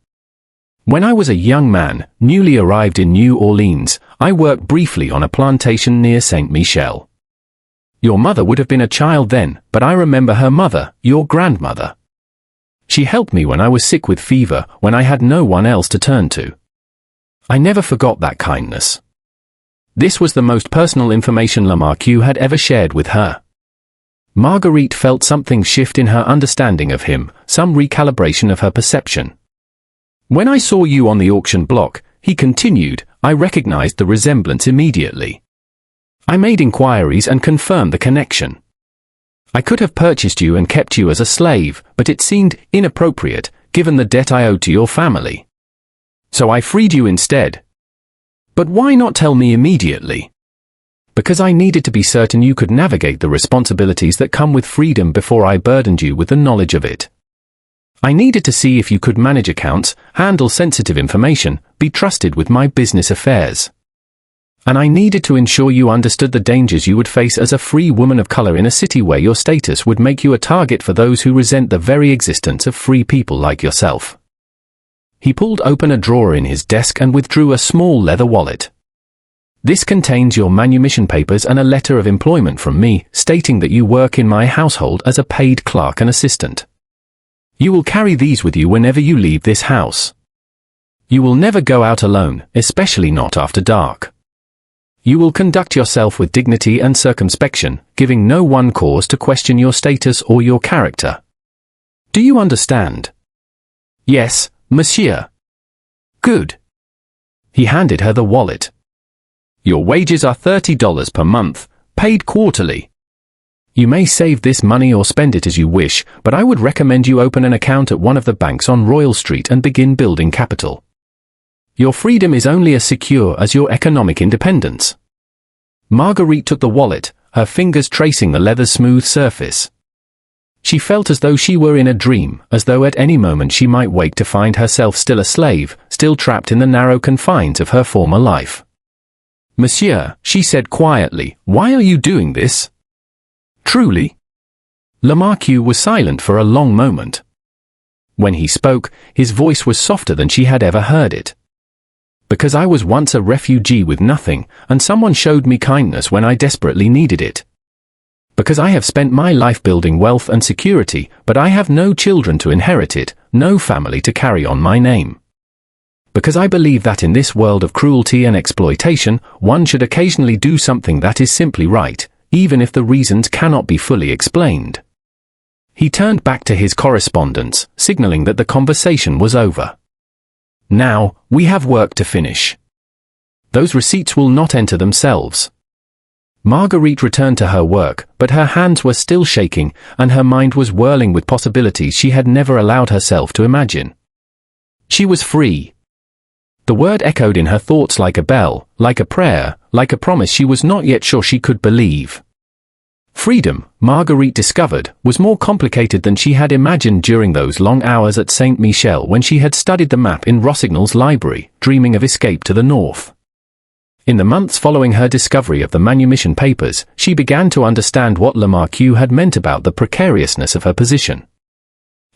When I was a young man, newly arrived in New Orleans, I worked briefly on a plantation near Saint Michel. Your mother would have been a child then, but I remember her mother, your grandmother. She helped me when I was sick with fever, when I had no one else to turn to. I never forgot that kindness. This was the most personal information Lamarque had ever shared with her. Marguerite felt something shift in her understanding of him, some recalibration of her perception. When I saw you on the auction block, he continued, I recognized the resemblance immediately. I made inquiries and confirmed the connection. I could have purchased you and kept you as a slave, but it seemed inappropriate, given the debt I owed to your family. So I freed you instead. But why not tell me immediately? Because I needed to be certain you could navigate the responsibilities that come with freedom before I burdened you with the knowledge of it. I needed to see if you could manage accounts, handle sensitive information, be trusted with my business affairs. And I needed to ensure you understood the dangers you would face as a free woman of color in a city where your status would make you a target for those who resent the very existence of free people like yourself. He pulled open a drawer in his desk and withdrew a small leather wallet. This contains your manumission papers and a letter of employment from me, stating that you work in my household as a paid clerk and assistant. You will carry these with you whenever you leave this house. You will never go out alone, especially not after dark. You will conduct yourself with dignity and circumspection, giving no one cause to question your status or your character. Do you understand? Yes, monsieur. Good. He handed her the wallet. Your wages are $30 per month, paid quarterly. You may save this money or spend it as you wish, but I would recommend you open an account at one of the banks on Royal Street and begin building capital. Your freedom is only as secure as your economic independence. Marguerite took the wallet, her fingers tracing the leather's smooth surface. She felt as though she were in a dream, as though at any moment she might wake to find herself still a slave, still trapped in the narrow confines of her former life. Monsieur, she said quietly, why are you doing this? Truly? Lamarque was silent for a long moment. When he spoke, his voice was softer than she had ever heard it. Because I was once a refugee with nothing, and someone showed me kindness when I desperately needed it. Because I have spent my life building wealth and security, but I have no children to inherit it, no family to carry on my name. because I believe that in this world of cruelty and exploitation, one should occasionally do something that is simply right, even if the reasons cannot be fully explained." He turned back to his correspondence, signaling that the conversation was over. "Now, we have work to finish. Those receipts will not enter themselves." Marguerite returned to her work, but her hands were still shaking, and her mind was whirling with possibilities she had never allowed herself to imagine. She was free. The word echoed in her thoughts like a bell, like a prayer, like a promise she was not yet sure she could believe. Freedom, Marguerite discovered, was more complicated than she had imagined during those long hours at Saint Michel when she had studied the map in Rossignol's library, dreaming of escape to the north. In the months following her discovery of the manumission papers, she began to understand what Lamarque had meant about the precariousness of her position.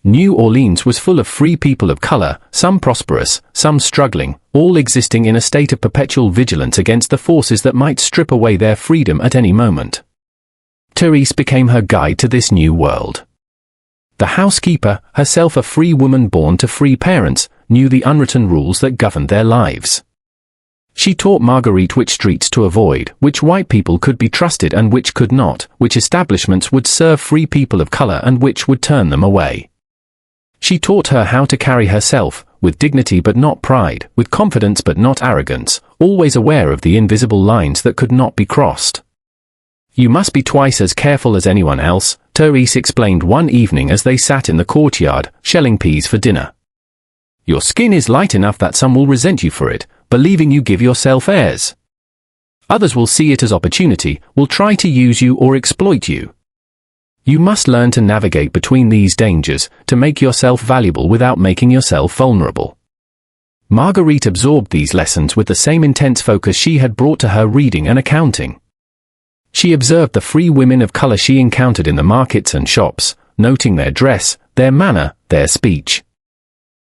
New Orleans was full of free people of color, some prosperous, some struggling, all existing in a state of perpetual vigilance against the forces that might strip away their freedom at any moment. Therese became her guide to this new world. The housekeeper, herself a free woman born to free parents, knew the unwritten rules that governed their lives. She taught Marguerite which streets to avoid, which white people could be trusted and which could not, which establishments would serve free people of color and which would turn them away. She taught her how to carry herself, with dignity but not pride, with confidence but not arrogance, always aware of the invisible lines that could not be crossed. "You must be twice as careful as anyone else," Therese explained one evening as they sat in the courtyard, shelling peas for dinner. "Your skin is light enough that some will resent you for it, believing you give yourself airs. Others will see it as opportunity, will try to use you or exploit you. You must learn to navigate between these dangers, to make yourself valuable without making yourself vulnerable." Marguerite absorbed these lessons with the same intense focus she had brought to her reading and accounting. She observed the free women of color she encountered in the markets and shops, noting their dress, their manner, their speech.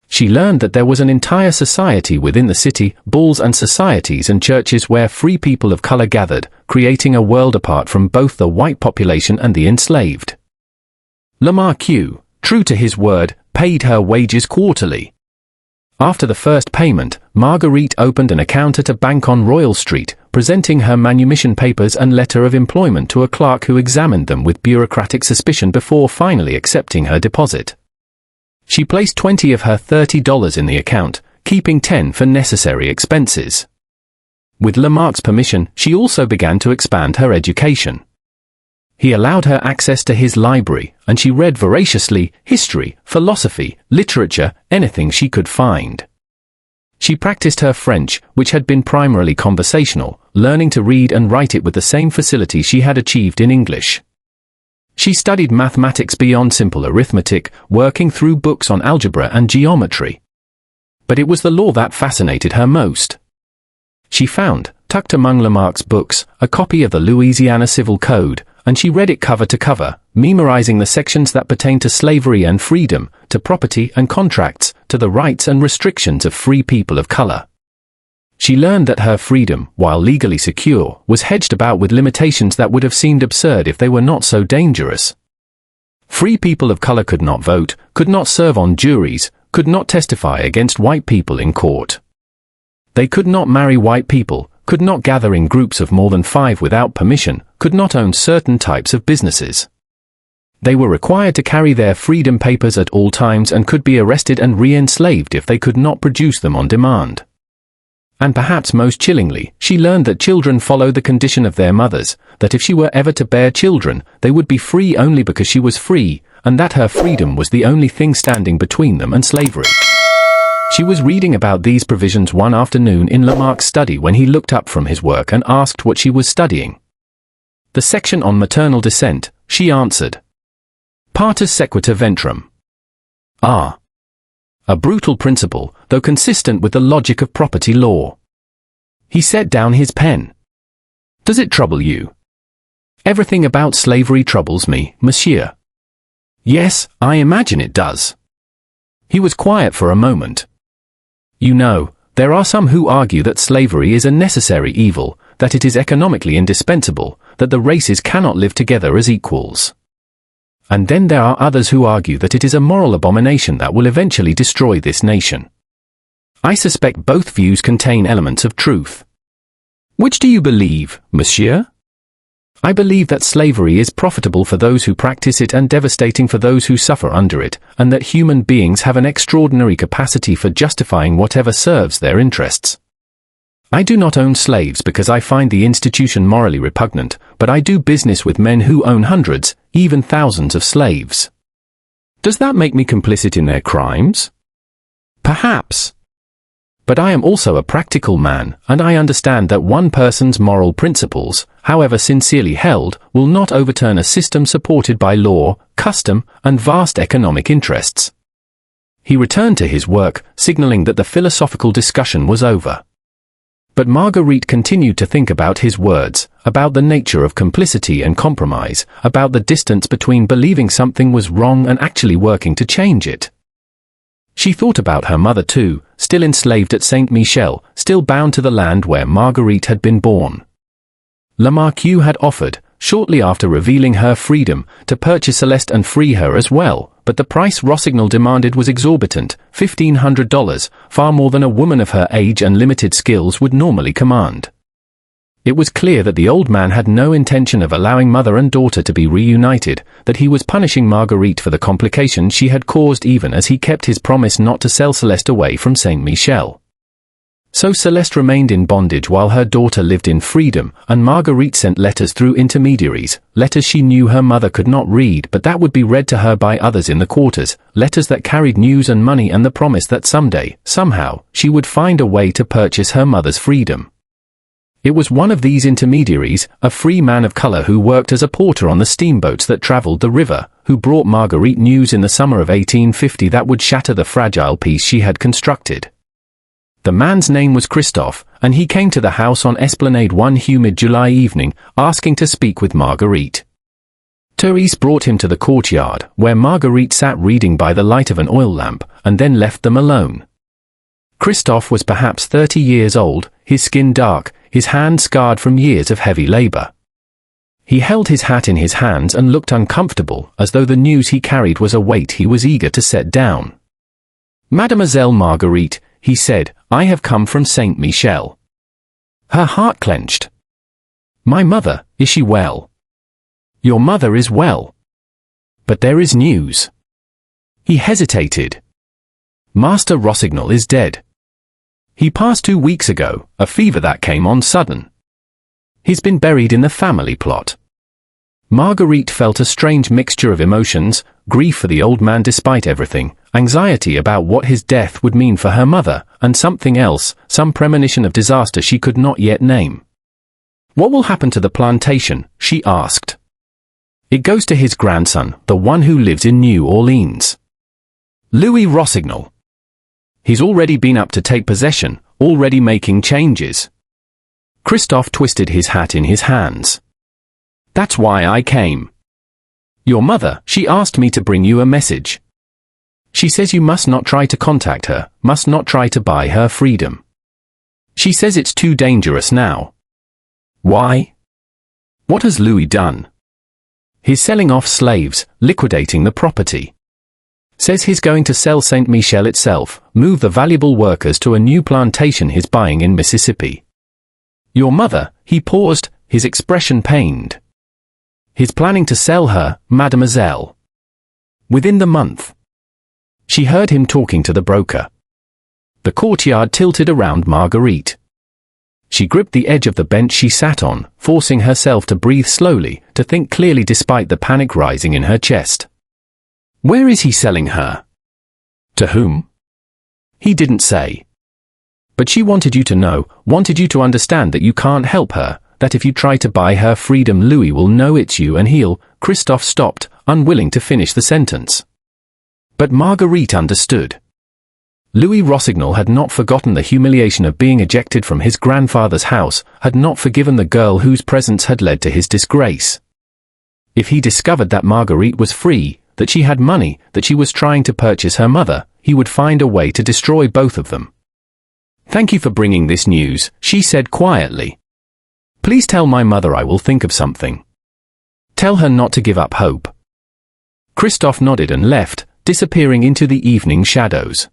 She learned that there was an entire society within the city, balls and societies and churches where free people of color gathered, creating a world apart from both the white population and the enslaved. Lamarque, true to his word, paid her wages quarterly. After the first payment, Marguerite opened an account at a bank on Royal Street, presenting her manumission papers and letter of employment to a clerk who examined them with bureaucratic suspicion before finally accepting her deposit. She placed $20 of her $30 in the account, keeping $10 for necessary expenses. With Lamarque's permission, she also began to expand her education. He allowed her access to his library, and she read voraciously, history, philosophy, literature, anything she could find. She practiced her French, which had been primarily conversational, learning to read and write it with the same facility she had achieved in English. She studied mathematics beyond simple arithmetic, working through books on algebra and geometry. But it was the law that fascinated her most. She found, tucked among Lamarque's books, a copy of the Louisiana Civil Code, and she read it cover to cover, memorizing the sections that pertain to slavery and freedom, to property and contracts, to the rights and restrictions of free people of color. She learned that her freedom, while legally secure, was hedged about with limitations that would have seemed absurd if they were not so dangerous. Free people of color could not vote, could not serve on juries, could not testify against white people in court. They could not marry white people, could not gather in groups of more than 5 without permission, could not own certain types of businesses. They were required to carry their freedom papers at all times and could be arrested and re-enslaved if they could not produce them on demand. And perhaps most chillingly, she learned that children follow the condition of their mothers, that if she were ever to bear children, they would be free only because she was free, and that her freedom was the only thing standing between them and slavery. She was reading about these provisions one afternoon in Lamarque's study when he looked up from his work and asked what she was studying. The section on maternal descent, she answered. Partus sequitur ventrum. Ah. A brutal principle, though consistent with the logic of property law. He set down his pen. Does it trouble you? Everything about slavery troubles me, monsieur. Yes, I imagine it does. He was quiet for a moment. You know, there are some who argue that slavery is a necessary evil, that it is economically indispensable, that the races cannot live together as equals. And then there are others who argue that it is a moral abomination that will eventually destroy this nation. I suspect both views contain elements of truth. Which do you believe, monsieur? I believe that slavery is profitable for those who practice it and devastating for those who suffer under it, and that human beings have an extraordinary capacity for justifying whatever serves their interests. I do not own slaves because I find the institution morally repugnant, but I do business with men who own hundreds, even thousands of slaves. Does that make me complicit in their crimes? Perhaps. But I am also a practical man, and I understand that one person's moral principles, however sincerely held, will not overturn a system supported by law, custom, and vast economic interests. He returned to his work, signaling that the philosophical discussion was over. But Marguerite continued to think about his words, about the nature of complicity and compromise, about the distance between believing something was wrong and actually working to change it. She thought about her mother too, still enslaved at Saint Michel, still bound to the land where Marguerite had been born. Lamarque had offered, shortly after revealing her freedom, to purchase Céleste and free her as well, but the price Rossignol demanded was exorbitant, $1,500, far more than a woman of her age and limited skills would normally command. It was clear that the old man had no intention of allowing mother and daughter to be reunited, that he was punishing Marguerite for the complications she had caused even as he kept his promise not to sell Céleste away from Saint Michel. So Céleste remained in bondage while her daughter lived in freedom, and Marguerite sent letters through intermediaries, letters she knew her mother could not read but that would be read to her by others in the quarters, letters that carried news and money and the promise that someday, somehow, she would find a way to purchase her mother's freedom. It was one of these intermediaries, a free man of color who worked as a porter on the steamboats that traveled the river, who brought Marguerite news in the summer of 1850 that would shatter the fragile peace she had constructed. The man's name was Christophe, and he came to the house on Esplanade one humid July evening, asking to speak with Marguerite. Therese brought him to the courtyard, where Marguerite sat reading by the light of an oil lamp, and then left them alone. Christophe was perhaps 30 years old, his skin dark, his hand scarred from years of heavy labor. He held his hat in his hands and looked uncomfortable, as though the news he carried was a weight he was eager to set down. "Mademoiselle Marguerite," he said, "I have come from Saint Michel." Her heart clenched. "My mother, is she well?" "Your mother is well. But there is news." He hesitated. "Master Rossignol is dead. He passed 2 weeks ago, a fever that came on sudden. He's been buried in the family plot." Marguerite felt a strange mixture of emotions, grief for the old man despite everything, anxiety about what his death would mean for her mother, and something else, some premonition of disaster she could not yet name. "What will happen to the plantation?" she asked. "It goes to his grandson, the one who lives in New Orleans. Louis Rossignol. He's already been up to take possession, already making changes." Christophe twisted his hat in his hands. "That's why I came. Your mother, she asked me to bring you a message. She says you must not try to contact her, must not try to buy her freedom. She says it's too dangerous now." "Why? What has Louis done?" "He's selling off slaves, liquidating the property. Says he's going to sell Saint Michel itself, move the valuable workers to a new plantation he's buying in Mississippi. Your mother," he paused, his expression pained. "He's planning to sell her, mademoiselle. Within the month." She heard him talking to the broker. The courtyard tilted around Marguerite. She gripped the edge of the bench she sat on, forcing herself to breathe slowly, to think clearly despite the panic rising in her chest. "Where is he selling her? To whom?" "He didn't say. But she wanted you to know, wanted you to understand that you can't help her, that if you try to buy her freedom Louis will know it's you and he'll—" Christophe stopped, unwilling to finish the sentence. But Marguerite understood. Louis Rossignol had not forgotten the humiliation of being ejected from his grandfather's house, had not forgiven the girl whose presence had led to his disgrace. If he discovered that Marguerite was free, that she had money, that she was trying to purchase her mother, he would find a way to destroy both of them. "Thank you for bringing this news," she said quietly. "Please tell my mother I will think of something. Tell her not to give up hope." Christophe nodded and left, disappearing into the evening shadows.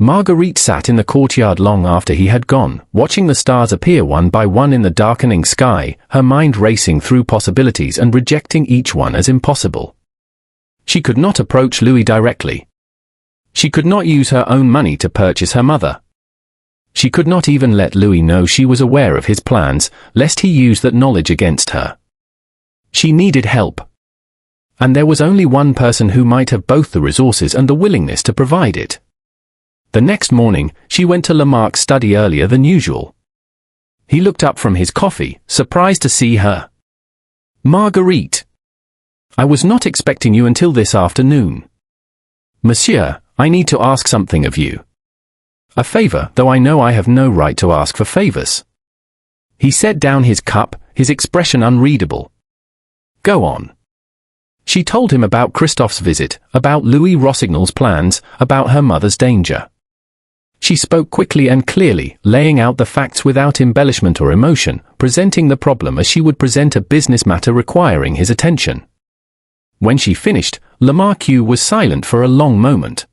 Marguerite sat in the courtyard long after he had gone, watching the stars appear one by one in the darkening sky, her mind racing through possibilities and rejecting each one as impossible. She could not approach Louis directly. She could not use her own money to purchase her mother. She could not even let Louis know she was aware of his plans, lest he use that knowledge against her. She needed help. And there was only one person who might have both the resources and the willingness to provide it. The next morning, she went to Lamarque's study earlier than usual. He looked up from his coffee, surprised to see her. "Marguerite. I was not expecting you until this afternoon. Monsieur, I need to ask something of you. A favor, though I know I have no right to ask for favors." He set down his cup, his expression unreadable. "Go on." She told him about Christophe's visit, about Louis Rossignol's plans, about her mother's danger. She spoke quickly and clearly, laying out the facts without embellishment or emotion, presenting the problem as she would present a business matter requiring his attention. When she finished, Lamarque was silent for a long moment.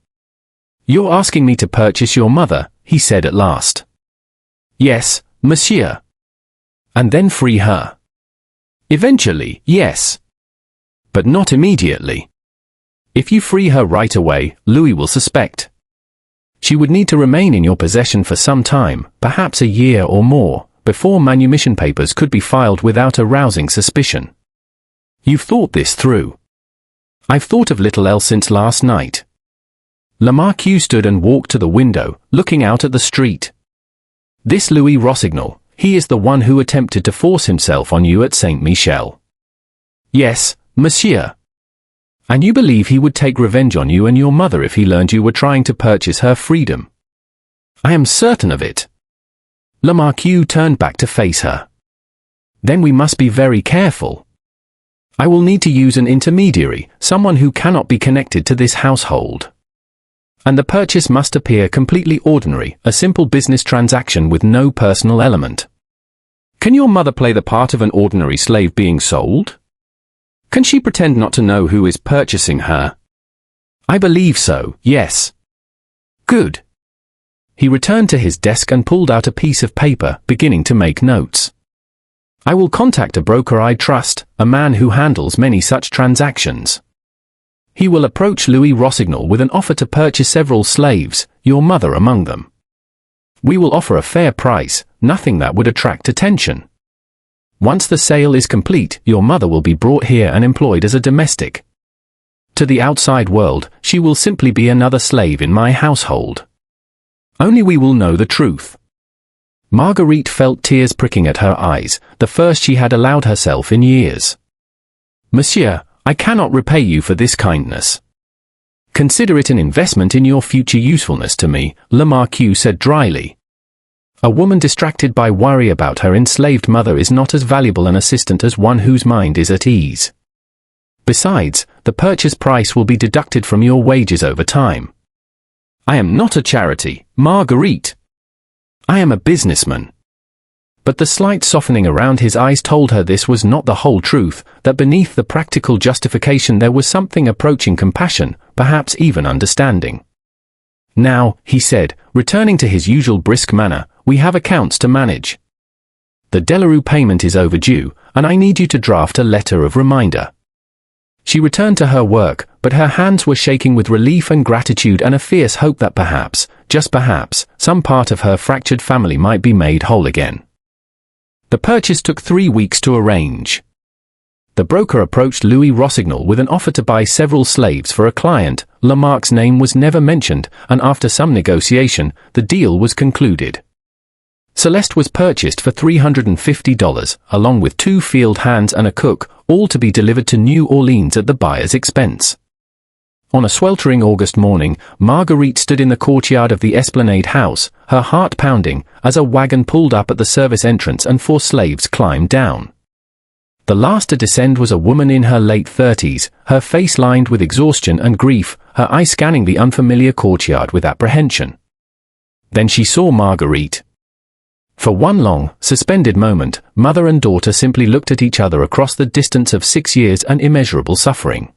"You're asking me to purchase your mother," he said at last. "Yes, monsieur." "And then free her?" "Eventually, yes. But not immediately. If you free her right away, Louis will suspect. She would need to remain in your possession for some time, perhaps a year or more, before manumission papers could be filed without arousing suspicion. You've thought this through." "I've thought of little else since last night." Lamarque stood and walked to the window, looking out at the street. "This Louis Rossignol, he is the one who attempted to force himself on you at Saint Michel." "Yes, monsieur." "And you believe he would take revenge on you and your mother if he learned you were trying to purchase her freedom?" "I am certain of it." Lamarque turned back to face her. "Then we must be very careful. I will need to use an intermediary, someone who cannot be connected to this household. And the purchase must appear completely ordinary, a simple business transaction with no personal element." "Can your mother play the part of an ordinary slave being sold? Can she pretend not to know who is purchasing her?" "I believe so, yes." "Good." He returned to his desk and pulled out a piece of paper, beginning to make notes. "I will contact a broker I trust, a man who handles many such transactions. He will approach Louis Rossignol with an offer to purchase several slaves, your mother among them. We will offer a fair price, nothing that would attract attention. Once the sale is complete, your mother will be brought here and employed as a domestic. To the outside world, she will simply be another slave in my household. Only we will know the truth." Marguerite felt tears pricking at her eyes, the first she had allowed herself in years. "Monsieur, I cannot repay you for this kindness. Consider it an investment in your future usefulness to me," Lamarque said dryly. "A woman distracted by worry about her enslaved mother is not as valuable an assistant as one whose mind is at ease. Besides, the purchase price will be deducted from your wages over time. I am not a charity, Marguerite. I am a businessman." But the slight softening around his eyes told her this was not the whole truth, that beneath the practical justification there was something approaching compassion, perhaps even understanding. "Now," he said, returning to his usual brisk manner, "we have accounts to manage. The Delarue payment is overdue, and I need you to draft a letter of reminder." She returned to her work, but her hands were shaking with relief and gratitude and a fierce hope that perhaps, just perhaps, some part of her fractured family might be made whole again. The purchase took 3 weeks to arrange. The broker approached Louis Rossignol with an offer to buy several slaves for a client. Lamarque's name was never mentioned, and after some negotiation, the deal was concluded. Céleste was purchased for $350, along with 2 field hands and a cook, all to be delivered to New Orleans at the buyer's expense. On a sweltering August morning, Marguerite stood in the courtyard of the Esplanade house, her heart pounding, as a wagon pulled up at the service entrance and 4 slaves climbed down. The last to descend was a woman in her late 30s, her face lined with exhaustion and grief, her eyes scanning the unfamiliar courtyard with apprehension. Then she saw Marguerite. For one long, suspended moment, mother and daughter simply looked at each other across the distance of 6 years and immeasurable suffering.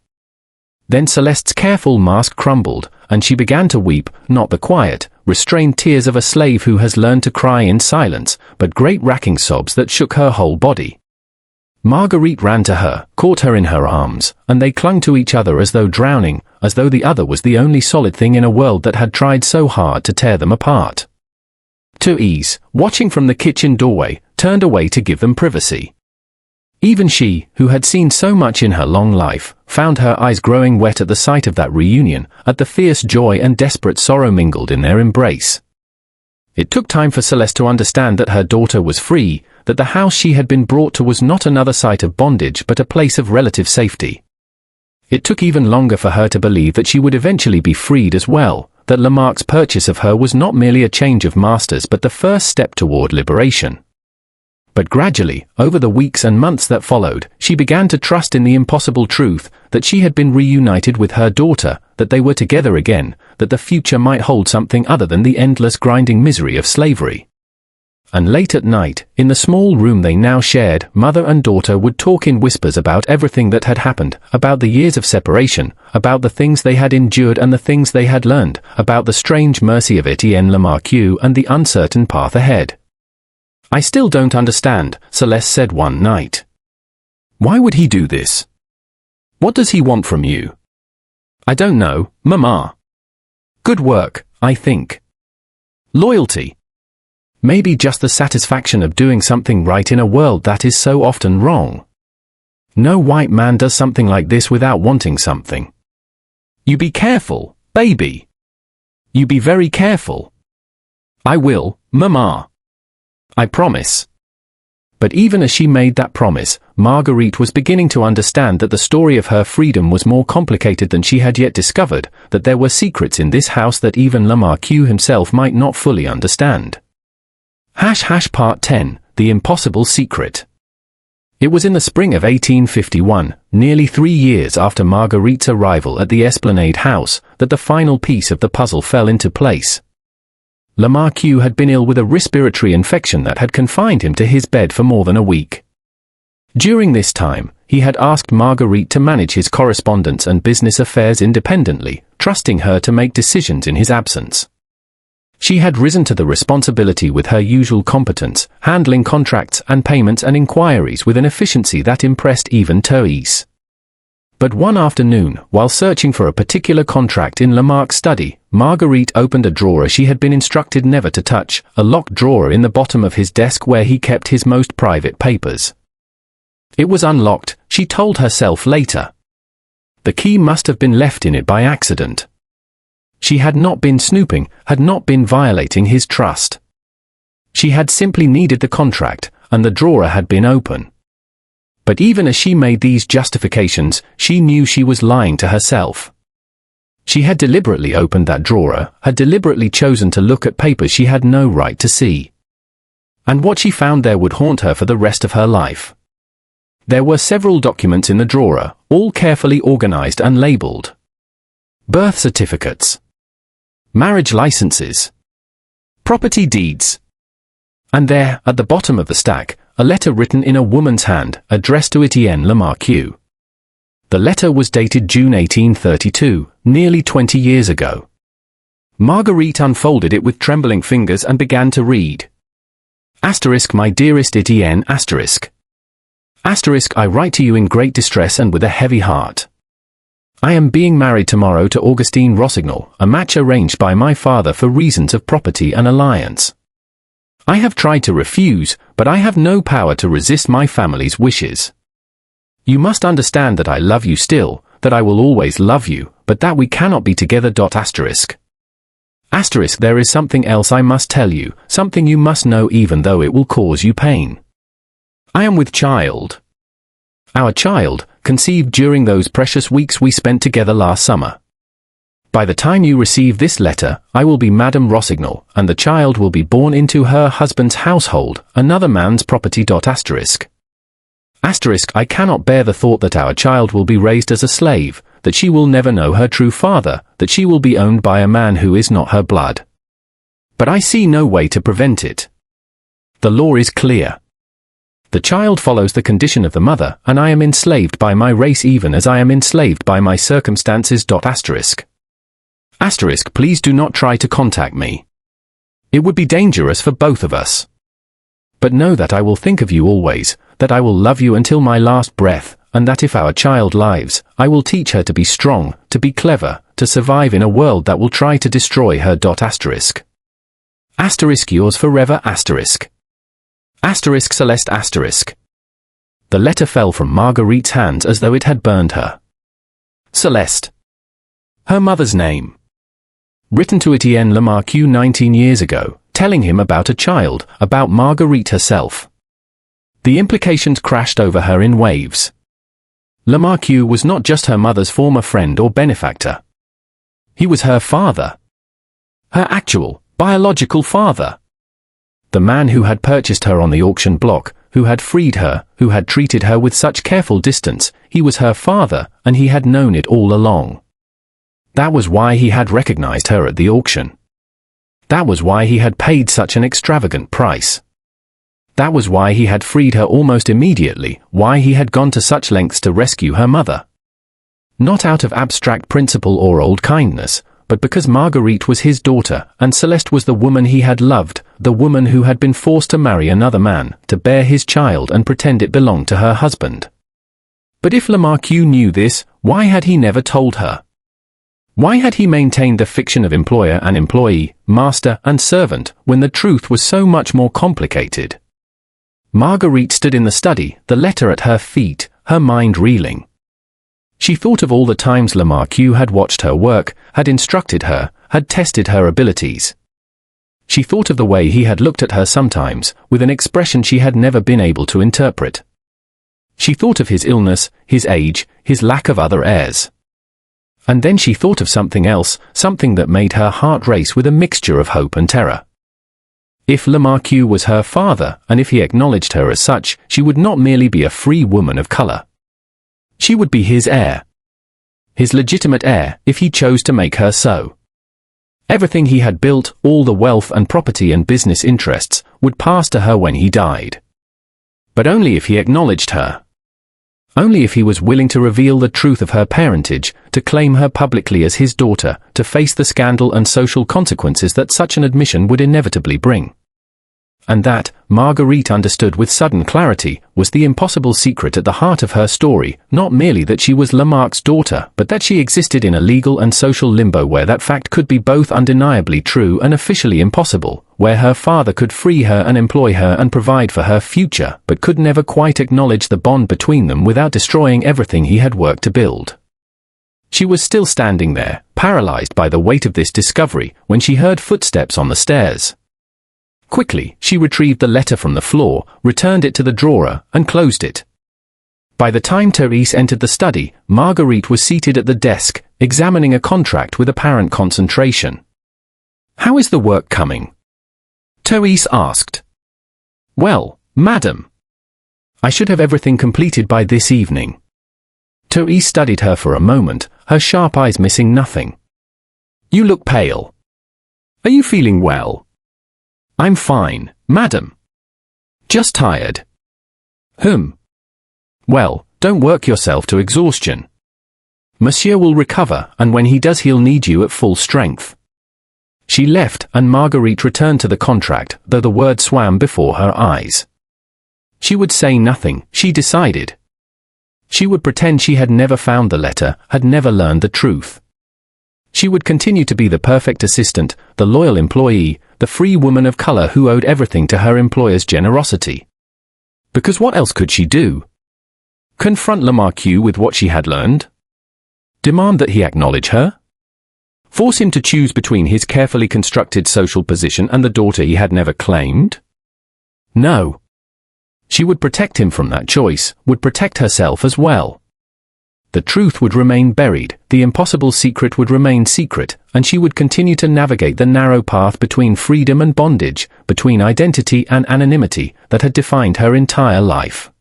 Then Céleste's careful mask crumbled, and she began to weep, not the quiet, restrained tears of a slave who has learned to cry in silence, but great racking sobs that shook her whole body. Marguerite ran to her, caught her in her arms, and they clung to each other as though drowning, as though the other was the only solid thing in a world that had tried so hard to tear them apart. Therese, watching from the kitchen doorway, turned away to give them privacy. Even she, who had seen so much in her long life, found her eyes growing wet at the sight of that reunion, at the fierce joy and desperate sorrow mingled in their embrace. It took time for Céleste to understand that her daughter was free, that the house she had been brought to was not another site of bondage but a place of relative safety. It took even longer for her to believe that she would eventually be freed as well, that Lamarque's purchase of her was not merely a change of masters but the first step toward liberation. But gradually, over the weeks and months that followed, she began to trust in the impossible truth that she had been reunited with her daughter, that they were together again, that the future might hold something other than the endless grinding misery of slavery. And late at night, in the small room they now shared, mother and daughter would talk in whispers about everything that had happened, about the years of separation, about the things they had endured and the things they had learned, about the strange mercy of Étienne Lamarque and the uncertain path ahead. "I still don't understand," Céleste said one night. "Why would he do this? What does he want from you?" "I don't know, Mama. Good work, I think. Loyalty. Maybe just the satisfaction of doing something right in a world that is so often wrong. No white man does something like this without wanting something. You be careful, baby. You be very careful." "I will, Mama. I promise." But even as she made that promise, Marguerite was beginning to understand that the story of her freedom was more complicated than she had yet discovered, that there were secrets in this house that even Lamarque himself might not fully understand. Part 10, The Impossible Secret. It was in the spring of 1851, nearly 3 years after Marguerite's arrival at the Esplanade House, that the final piece of the puzzle fell into place. Lamarque had been ill with a respiratory infection that had confined him to his bed for more than a week. During this time, he had asked Marguerite to manage his correspondence and business affairs independently, trusting her to make decisions in his absence. She had risen to the responsibility with her usual competence, handling contracts and payments and inquiries with an efficiency that impressed even Therese. But one afternoon, while searching for a particular contract in Lamarque's study, Marguerite opened a drawer she had been instructed never to touch, a locked drawer in the bottom of his desk where he kept his most private papers. It was unlocked, she told herself later. The key must have been left in it by accident. She had not been snooping, had not been violating his trust. She had simply needed the contract, and the drawer had been open. But even as she made these justifications, she knew she was lying to herself. She had deliberately opened that drawer, had deliberately chosen to look at papers she had no right to see. And what she found there would haunt her for the rest of her life. There were several documents in the drawer, all carefully organized and labeled. Birth certificates. Marriage licenses. Property deeds. And there, at the bottom of the stack, a letter written in a woman's hand, addressed to Étienne Lamarque. The letter was dated June 1832, nearly 20 years ago. Marguerite unfolded it with trembling fingers and began to read. My dearest Étienne, I write to you in great distress and with a heavy heart. I am being married tomorrow to Augustine Rossignol, a match arranged by my father for reasons of property and alliance. I have tried to refuse, but I have no power to resist my family's wishes. You must understand that I love you still, that I will always love you, but that we cannot be together. There is something else I must tell you, something you must know even though it will cause you pain. I am with child. Our child, conceived during those precious weeks we spent together last summer. By the time you receive this letter, I will be Madame Rossignol, and the child will be born into her husband's household, another man's property. I cannot bear the thought that our child will be raised as a slave, that she will never know her true father, that she will be owned by a man who is not her blood. But I see no way to prevent it. The law is clear. The child follows the condition of the mother, and I am enslaved by my race even as I am enslaved by my circumstances. Please do not try to contact me. It would be dangerous for both of us. But know that I will think of you always, that I will love you until my last breath, and that if our child lives, I will teach her to be strong, to be clever, to survive in a world that will try to destroy her. Asterisk yours forever asterisk. Asterisk Celeste asterisk. The letter fell from Marguerite's hands as though it had burned her. Céleste. Her mother's name. Written to Étienne Lamarque 19 years ago, telling him about a child, about Marguerite herself. The implications crashed over her in waves. Lamarque was not just her mother's former friend or benefactor. He was her father. Her actual, biological father. The man who had purchased her on the auction block, who had freed her, who had treated her with such careful distance, he was her father, and he had known it all along. That was why he had recognized her at the auction. That was why he had paid such an extravagant price. That was why he had freed her almost immediately, why he had gone to such lengths to rescue her mother. Not out of abstract principle or old kindness, but because Marguerite was his daughter, and Céleste was the woman he had loved, the woman who had been forced to marry another man, to bear his child and pretend it belonged to her husband. But if Lamarque knew this, why had he never told her? Why had he maintained the fiction of employer and employee, master and servant, when the truth was so much more complicated? Marguerite stood in the study, the letter at her feet, her mind reeling. She thought of all the times Lamarque had watched her work, had instructed her, had tested her abilities. She thought of the way he had looked at her sometimes, with an expression she had never been able to interpret. She thought of his illness, his age, his lack of other heirs. And then she thought of something else, something that made her heart race with a mixture of hope and terror. If Lamarque was her father, and if he acknowledged her as such, she would not merely be a free woman of color. She would be his heir. His legitimate heir, if he chose to make her so. Everything he had built, all the wealth and property and business interests, would pass to her when he died. But only if he acknowledged her. Only if he was willing to reveal the truth of her parentage, to claim her publicly as his daughter, to face the scandal and social consequences that such an admission would inevitably bring. And that, Marguerite understood with sudden clarity, was the impossible secret at the heart of her story, not merely that she was Lamarque's daughter, but that she existed in a legal and social limbo where that fact could be both undeniably true and officially impossible, where her father could free her and employ her and provide for her future, but could never quite acknowledge the bond between them without destroying everything he had worked to build. She was still standing there, paralyzed by the weight of this discovery, when she heard footsteps on the stairs. Quickly, she retrieved the letter from the floor, returned it to the drawer, and closed it. By the time Therese entered the study, Marguerite was seated at the desk, examining a contract with apparent concentration. "How is the work coming?" Therese asked. "Well, madam. I should have everything completed by this evening." Therese studied her for a moment, her sharp eyes missing nothing. "You look pale. Are you feeling well?" "I'm fine, madam. Just tired." Well, don't work yourself to exhaustion. Monsieur will recover, and when he does he'll need you at full strength." She left, and Marguerite returned to the contract, though the word swam before her eyes. She would say nothing, she decided. She would pretend she had never found the letter, had never learned the truth. She would continue to be the perfect assistant, the loyal employee, the free woman of color who owed everything to her employer's generosity. Because what else could she do? Confront Lamarque with what she had learned? Demand that he acknowledge her? Force him to choose between his carefully constructed social position and the daughter he had never claimed? No. She would protect him from that choice, would protect herself as well. The truth would remain buried, the impossible secret would remain secret, and she would continue to navigate the narrow path between freedom and bondage, between identity and anonymity, that had defined her entire life.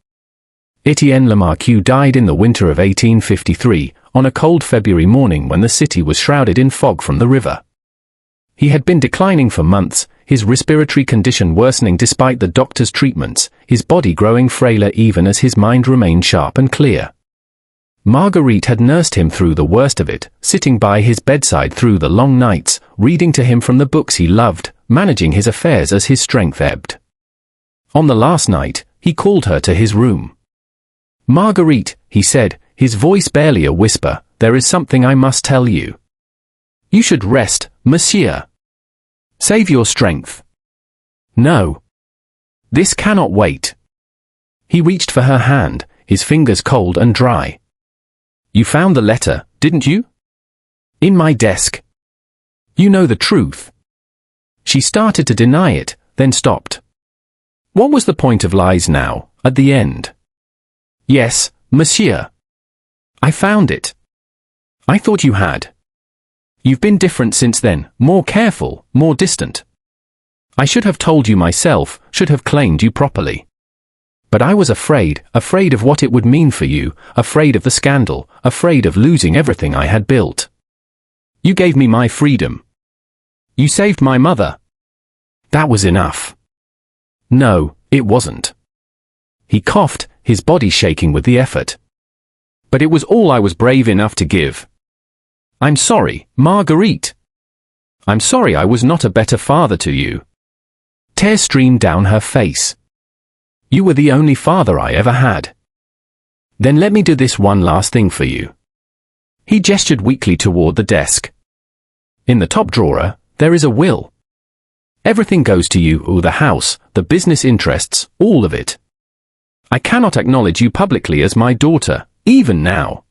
Étienne Lamarque died in the winter of 1853, on a cold February morning when the city was shrouded in fog from the river. He had been declining for months, his respiratory condition worsening despite the doctor's treatments, his body growing frailer even as his mind remained sharp and clear. Marguerite had nursed him through the worst of it, sitting by his bedside through the long nights, reading to him from the books he loved, managing his affairs as his strength ebbed. On the last night, he called her to his room. "Marguerite," he said, his voice barely a whisper, "there is something I must tell you. You should rest, monsieur. Save your strength." "No. This cannot wait." He reached for her hand, his fingers cold and dry. "You found the letter, didn't you?" "In my desk." "You know the truth." She started to deny it, then stopped. What was the point of lies now, at the end? "Yes, monsieur. I found it." "I thought you had. You've been different since then, more careful, more distant. I should have told you myself, should have claimed you properly. But I was afraid of what it would mean for you, afraid of the scandal, afraid of losing everything I had built. You gave me my freedom. You saved my mother. That was enough." "No, it wasn't." He coughed, his body shaking with the effort. "But it was all I was brave enough to give. I'm sorry, Marguerite. I'm sorry I was not a better father to you." Tears streamed down her face. "You were the only father I ever had. Then let me do this one last thing for you." He gestured weakly toward the desk. "In the top drawer, there is a will. Everything goes to you, the house, the business interests, all of it. I cannot acknowledge you publicly as my daughter, even now.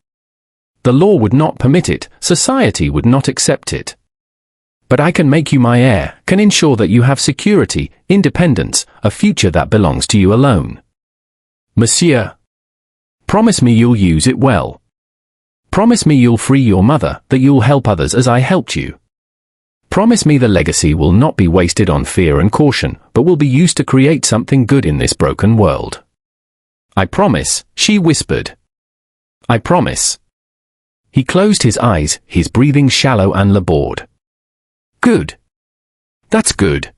The law would not permit it, society would not accept it. But I can make you my heir, can ensure that you have security, independence, a future that belongs to you alone. Monsieur, promise me you'll use it well. Promise me you'll free your mother, that you'll help others as I helped you. Promise me the legacy will not be wasted on fear and caution, but will be used to create something good in this broken world." "I promise," she whispered. "I promise." He closed his eyes, his breathing shallow and labored. "Good. That's good.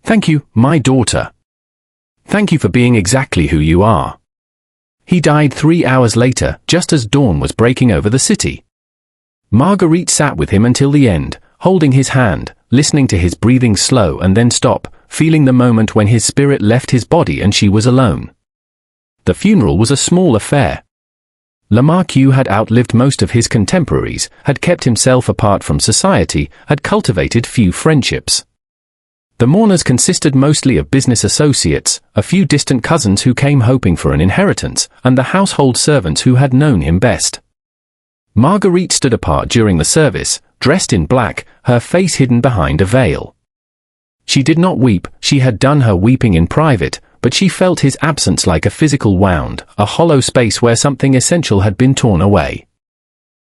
Thank you, my daughter. Thank you for being exactly who you are." He died 3 hours later, just as dawn was breaking over the city. Marguerite sat with him until the end, holding his hand, listening to his breathing slow and then stop, feeling the moment when his spirit left his body and she was alone. The funeral was a small affair. Lamarque had outlived most of his contemporaries, had kept himself apart from society, had cultivated few friendships. The mourners consisted mostly of business associates, a few distant cousins who came hoping for an inheritance, and the household servants who had known him best. Marguerite stood apart during the service, dressed in black, her face hidden behind a veil. She did not weep, she had done her weeping in private, but she felt his absence like a physical wound, a hollow space where something essential had been torn away.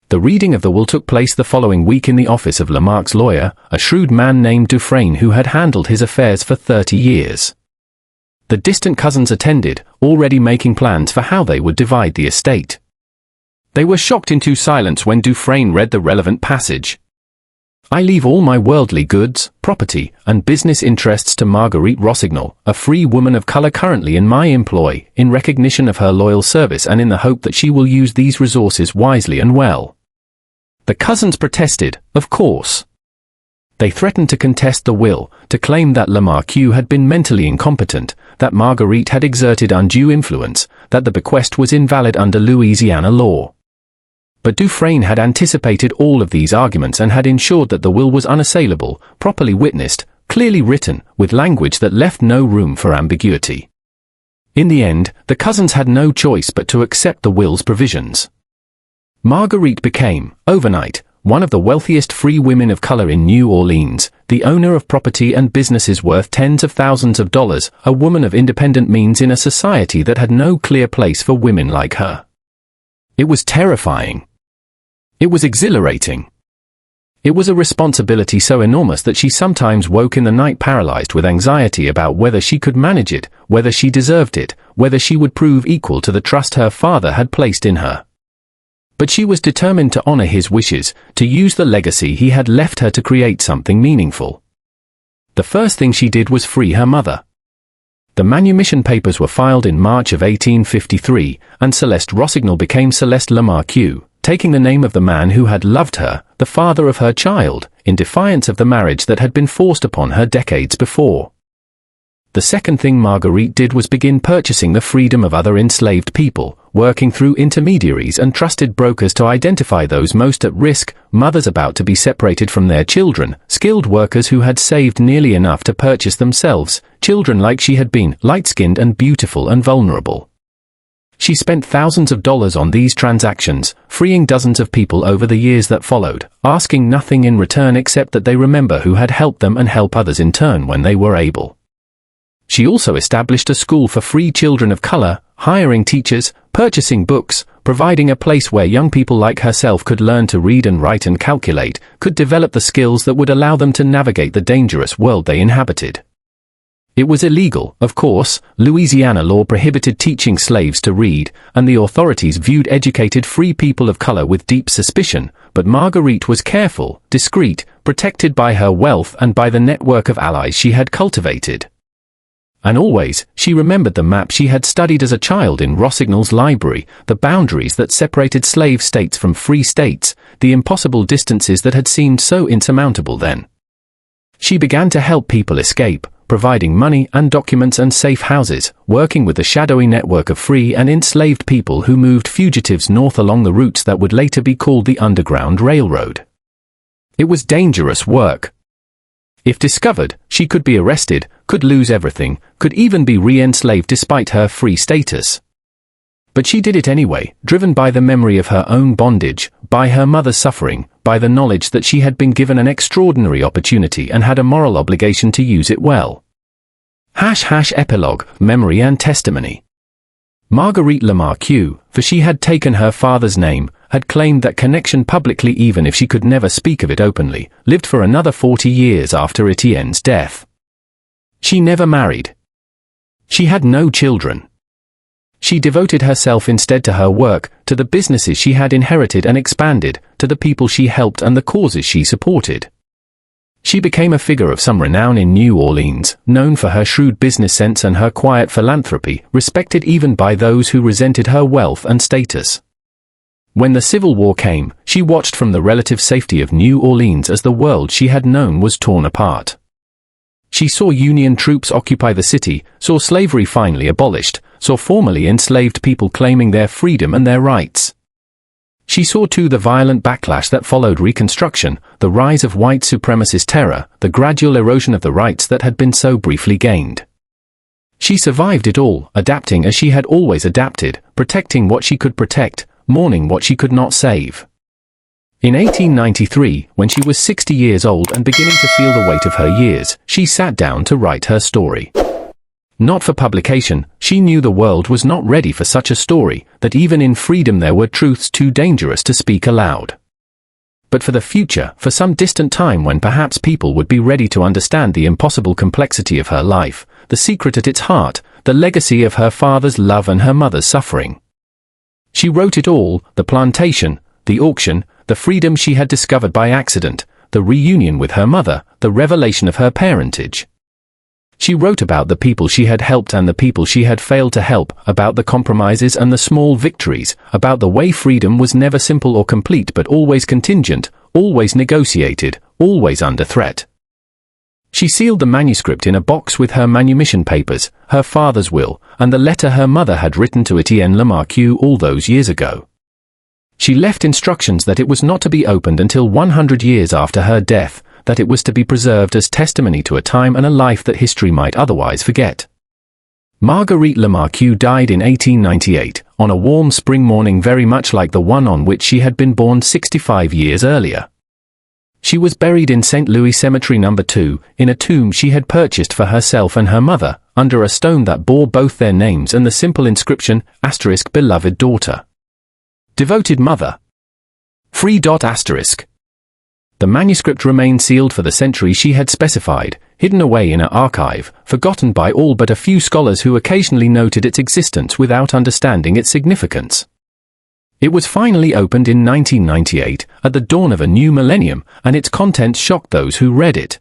The reading of the will took place the following week in the office of Lamarque's lawyer, a shrewd man named Dufresne who had handled his affairs for 30 years. The distant cousins attended, already making plans for how they would divide the estate. They were shocked into silence when Dufresne read the relevant passage. "I leave all my worldly goods, property, and business interests to Marguerite Rossignol, a free woman of color currently in my employ, in recognition of her loyal service and in the hope that she will use these resources wisely and well." The cousins protested, of course. They threatened to contest the will, to claim that Lamarque had been mentally incompetent, that Marguerite had exerted undue influence, that the bequest was invalid under Louisiana law. But Dufresne had anticipated all of these arguments and had ensured that the will was unassailable, properly witnessed, clearly written, with language that left no room for ambiguity. In the end, the cousins had no choice but to accept the will's provisions. Marguerite became, overnight, one of the wealthiest free women of color in New Orleans, the owner of property and businesses worth tens of thousands of dollars, a woman of independent means in a society that had no clear place for women like her. It was terrifying. It was exhilarating. It was a responsibility so enormous that she sometimes woke in the night paralyzed with anxiety about whether she could manage it, whether she deserved it, whether she would prove equal to the trust her father had placed in her. But she was determined to honor his wishes, to use the legacy he had left her to create something meaningful. The first thing she did was free her mother. The manumission papers were filed in March of 1853, and Céleste Rossignol became Céleste Lamarque, taking the name of the man who had loved her, the father of her child, in defiance of the marriage that had been forced upon her decades before. The second thing Marguerite did was begin purchasing the freedom of other enslaved people, working through intermediaries and trusted brokers to identify those most at risk, mothers about to be separated from their children, skilled workers who had saved nearly enough to purchase themselves, children like she had been, light-skinned and beautiful and vulnerable. She spent thousands of dollars on these transactions, freeing dozens of people over the years that followed, asking nothing in return except that they remember who had helped them and help others in turn when they were able. She also established a school for free children of color, hiring teachers, purchasing books, providing a place where young people like herself could learn to read and write and calculate, could develop the skills that would allow them to navigate the dangerous world they inhabited. It was illegal, of course. Louisiana law prohibited teaching slaves to read, and the authorities viewed educated free people of color with deep suspicion, but Marguerite was careful, discreet, protected by her wealth and by the network of allies she had cultivated. And always, she remembered the map she had studied as a child in Rossignol's library, the boundaries that separated slave states from free states, the impossible distances that had seemed so insurmountable then. She began to help people escape, providing money and documents and safe houses, working with the shadowy network of free and enslaved people who moved fugitives north along the routes that would later be called the Underground Railroad. It was dangerous work. If discovered, she could be arrested, could lose everything, could even be re-enslaved despite her free status. But she did it anyway, driven by the memory of her own bondage, by her mother's suffering, by the knowledge that she had been given an extraordinary opportunity and had a moral obligation to use it well. Epilogue, Memory and Testimony. Marguerite Lamarque, for she had taken her father's name, had claimed that connection publicly even if she could never speak of it openly, lived for another 40 years after Étienne's death. She never married. She had no children. She devoted herself instead to her work, to the businesses she had inherited and expanded, to the people she helped and the causes she supported. She became a figure of some renown in New Orleans, known for her shrewd business sense and her quiet philanthropy, respected even by those who resented her wealth and status. When the Civil War came, she watched from the relative safety of New Orleans as the world she had known was torn apart. She saw Union troops occupy the city, saw slavery finally abolished, saw formerly enslaved people claiming their freedom and their rights. She saw too the violent backlash that followed Reconstruction, the rise of white supremacist terror, the gradual erosion of the rights that had been so briefly gained. She survived it all, adapting as she had always adapted, protecting what she could protect, mourning what she could not save. In 1893, when she was 60 years old and beginning to feel the weight of her years, she sat down to write her story. Not for publication, she knew the world was not ready for such a story, that even in freedom there were truths too dangerous to speak aloud. But for the future, for some distant time when perhaps people would be ready to understand the impossible complexity of her life, the secret at its heart, the legacy of her father's love and her mother's suffering. She wrote it all, the plantation, the auction, the freedom she had discovered by accident, the reunion with her mother, the revelation of her parentage. She wrote about the people she had helped and the people she had failed to help, about the compromises and the small victories, about the way freedom was never simple or complete but always contingent, always negotiated, always under threat. She sealed the manuscript in a box with her manumission papers, her father's will, and the letter her mother had written to Étienne Lamarque all those years ago. She left instructions that it was not to be opened until 100 years after her death, that it was to be preserved as testimony to a time and a life that history might otherwise forget. Marguerite Lamarque died in 1898, on a warm spring morning very much like the one on which she had been born 65 years earlier. She was buried in St. Louis Cemetery No. 2, in a tomb she had purchased for herself and her mother, under a stone that bore both their names and the simple inscription, * beloved daughter. Devoted mother. Free. *. The manuscript remained sealed for the century she had specified, hidden away in an archive, forgotten by all but a few scholars who occasionally noted its existence without understanding its significance. It was finally opened in 1998, at the dawn of a new millennium, and its contents shocked those who read it.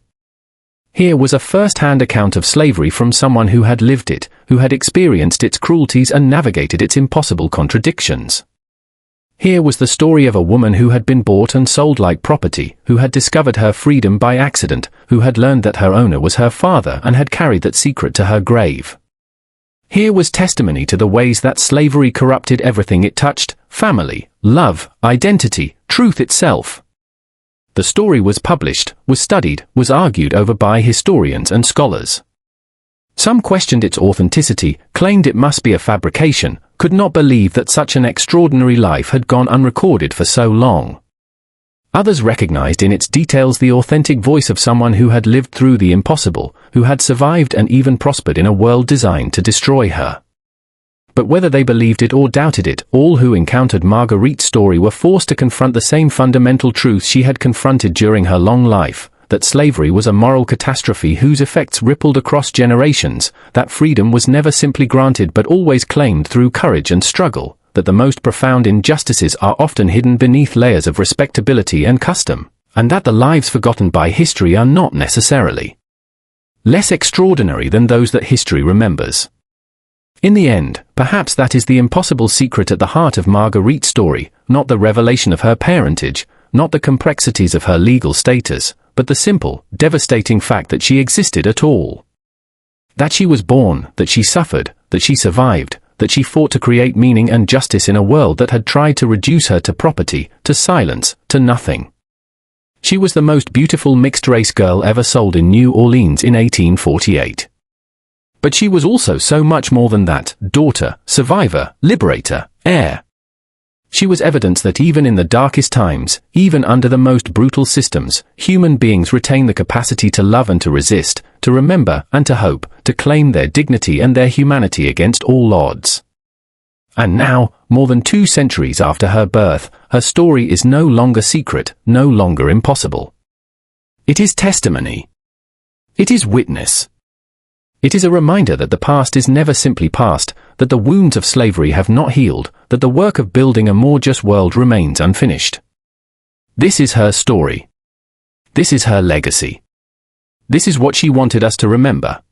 Here was a first-hand account of slavery from someone who had lived it, who had experienced its cruelties and navigated its impossible contradictions. Here was the story of a woman who had been bought and sold like property, who had discovered her freedom by accident, who had learned that her owner was her father and had carried that secret to her grave. Here was testimony to the ways that slavery corrupted everything it touched: family, love, identity, truth itself. The story was published, was studied, was argued over by historians and scholars. Some questioned its authenticity, claimed it must be a fabrication, could not believe that such an extraordinary life had gone unrecorded for so long. Others recognized in its details the authentic voice of someone who had lived through the impossible, who had survived and even prospered in a world designed to destroy her. But whether they believed it or doubted it, all who encountered Marguerite's story were forced to confront the same fundamental truth she had confronted during her long life: that slavery was a moral catastrophe whose effects rippled across generations, that freedom was never simply granted but always claimed through courage and struggle, that the most profound injustices are often hidden beneath layers of respectability and custom, and that the lives forgotten by history are not necessarily less extraordinary than those that history remembers. In the end, perhaps that is the impossible secret at the heart of Marguerite's story, not the revelation of her parentage, not the complexities of her legal status, but the simple, devastating fact that she existed at all. That she was born, that she suffered, that she survived, that she fought to create meaning and justice in a world that had tried to reduce her to property, to silence, to nothing. She was the most beautiful mixed-race girl ever sold in New Orleans in 1848. But she was also so much more than that: daughter, survivor, liberator, heir. She was evidence that even in the darkest times, even under the most brutal systems, human beings retain the capacity to love and to resist, to remember and to hope, to claim their dignity and their humanity against all odds. And now, more than 2 centuries after her birth, her story is no longer secret, no longer impossible. It is testimony. It is witness. It is a reminder that the past is never simply past, that the wounds of slavery have not healed, that the work of building a more just world remains unfinished. This is her story. This is her legacy. This is what she wanted us to remember.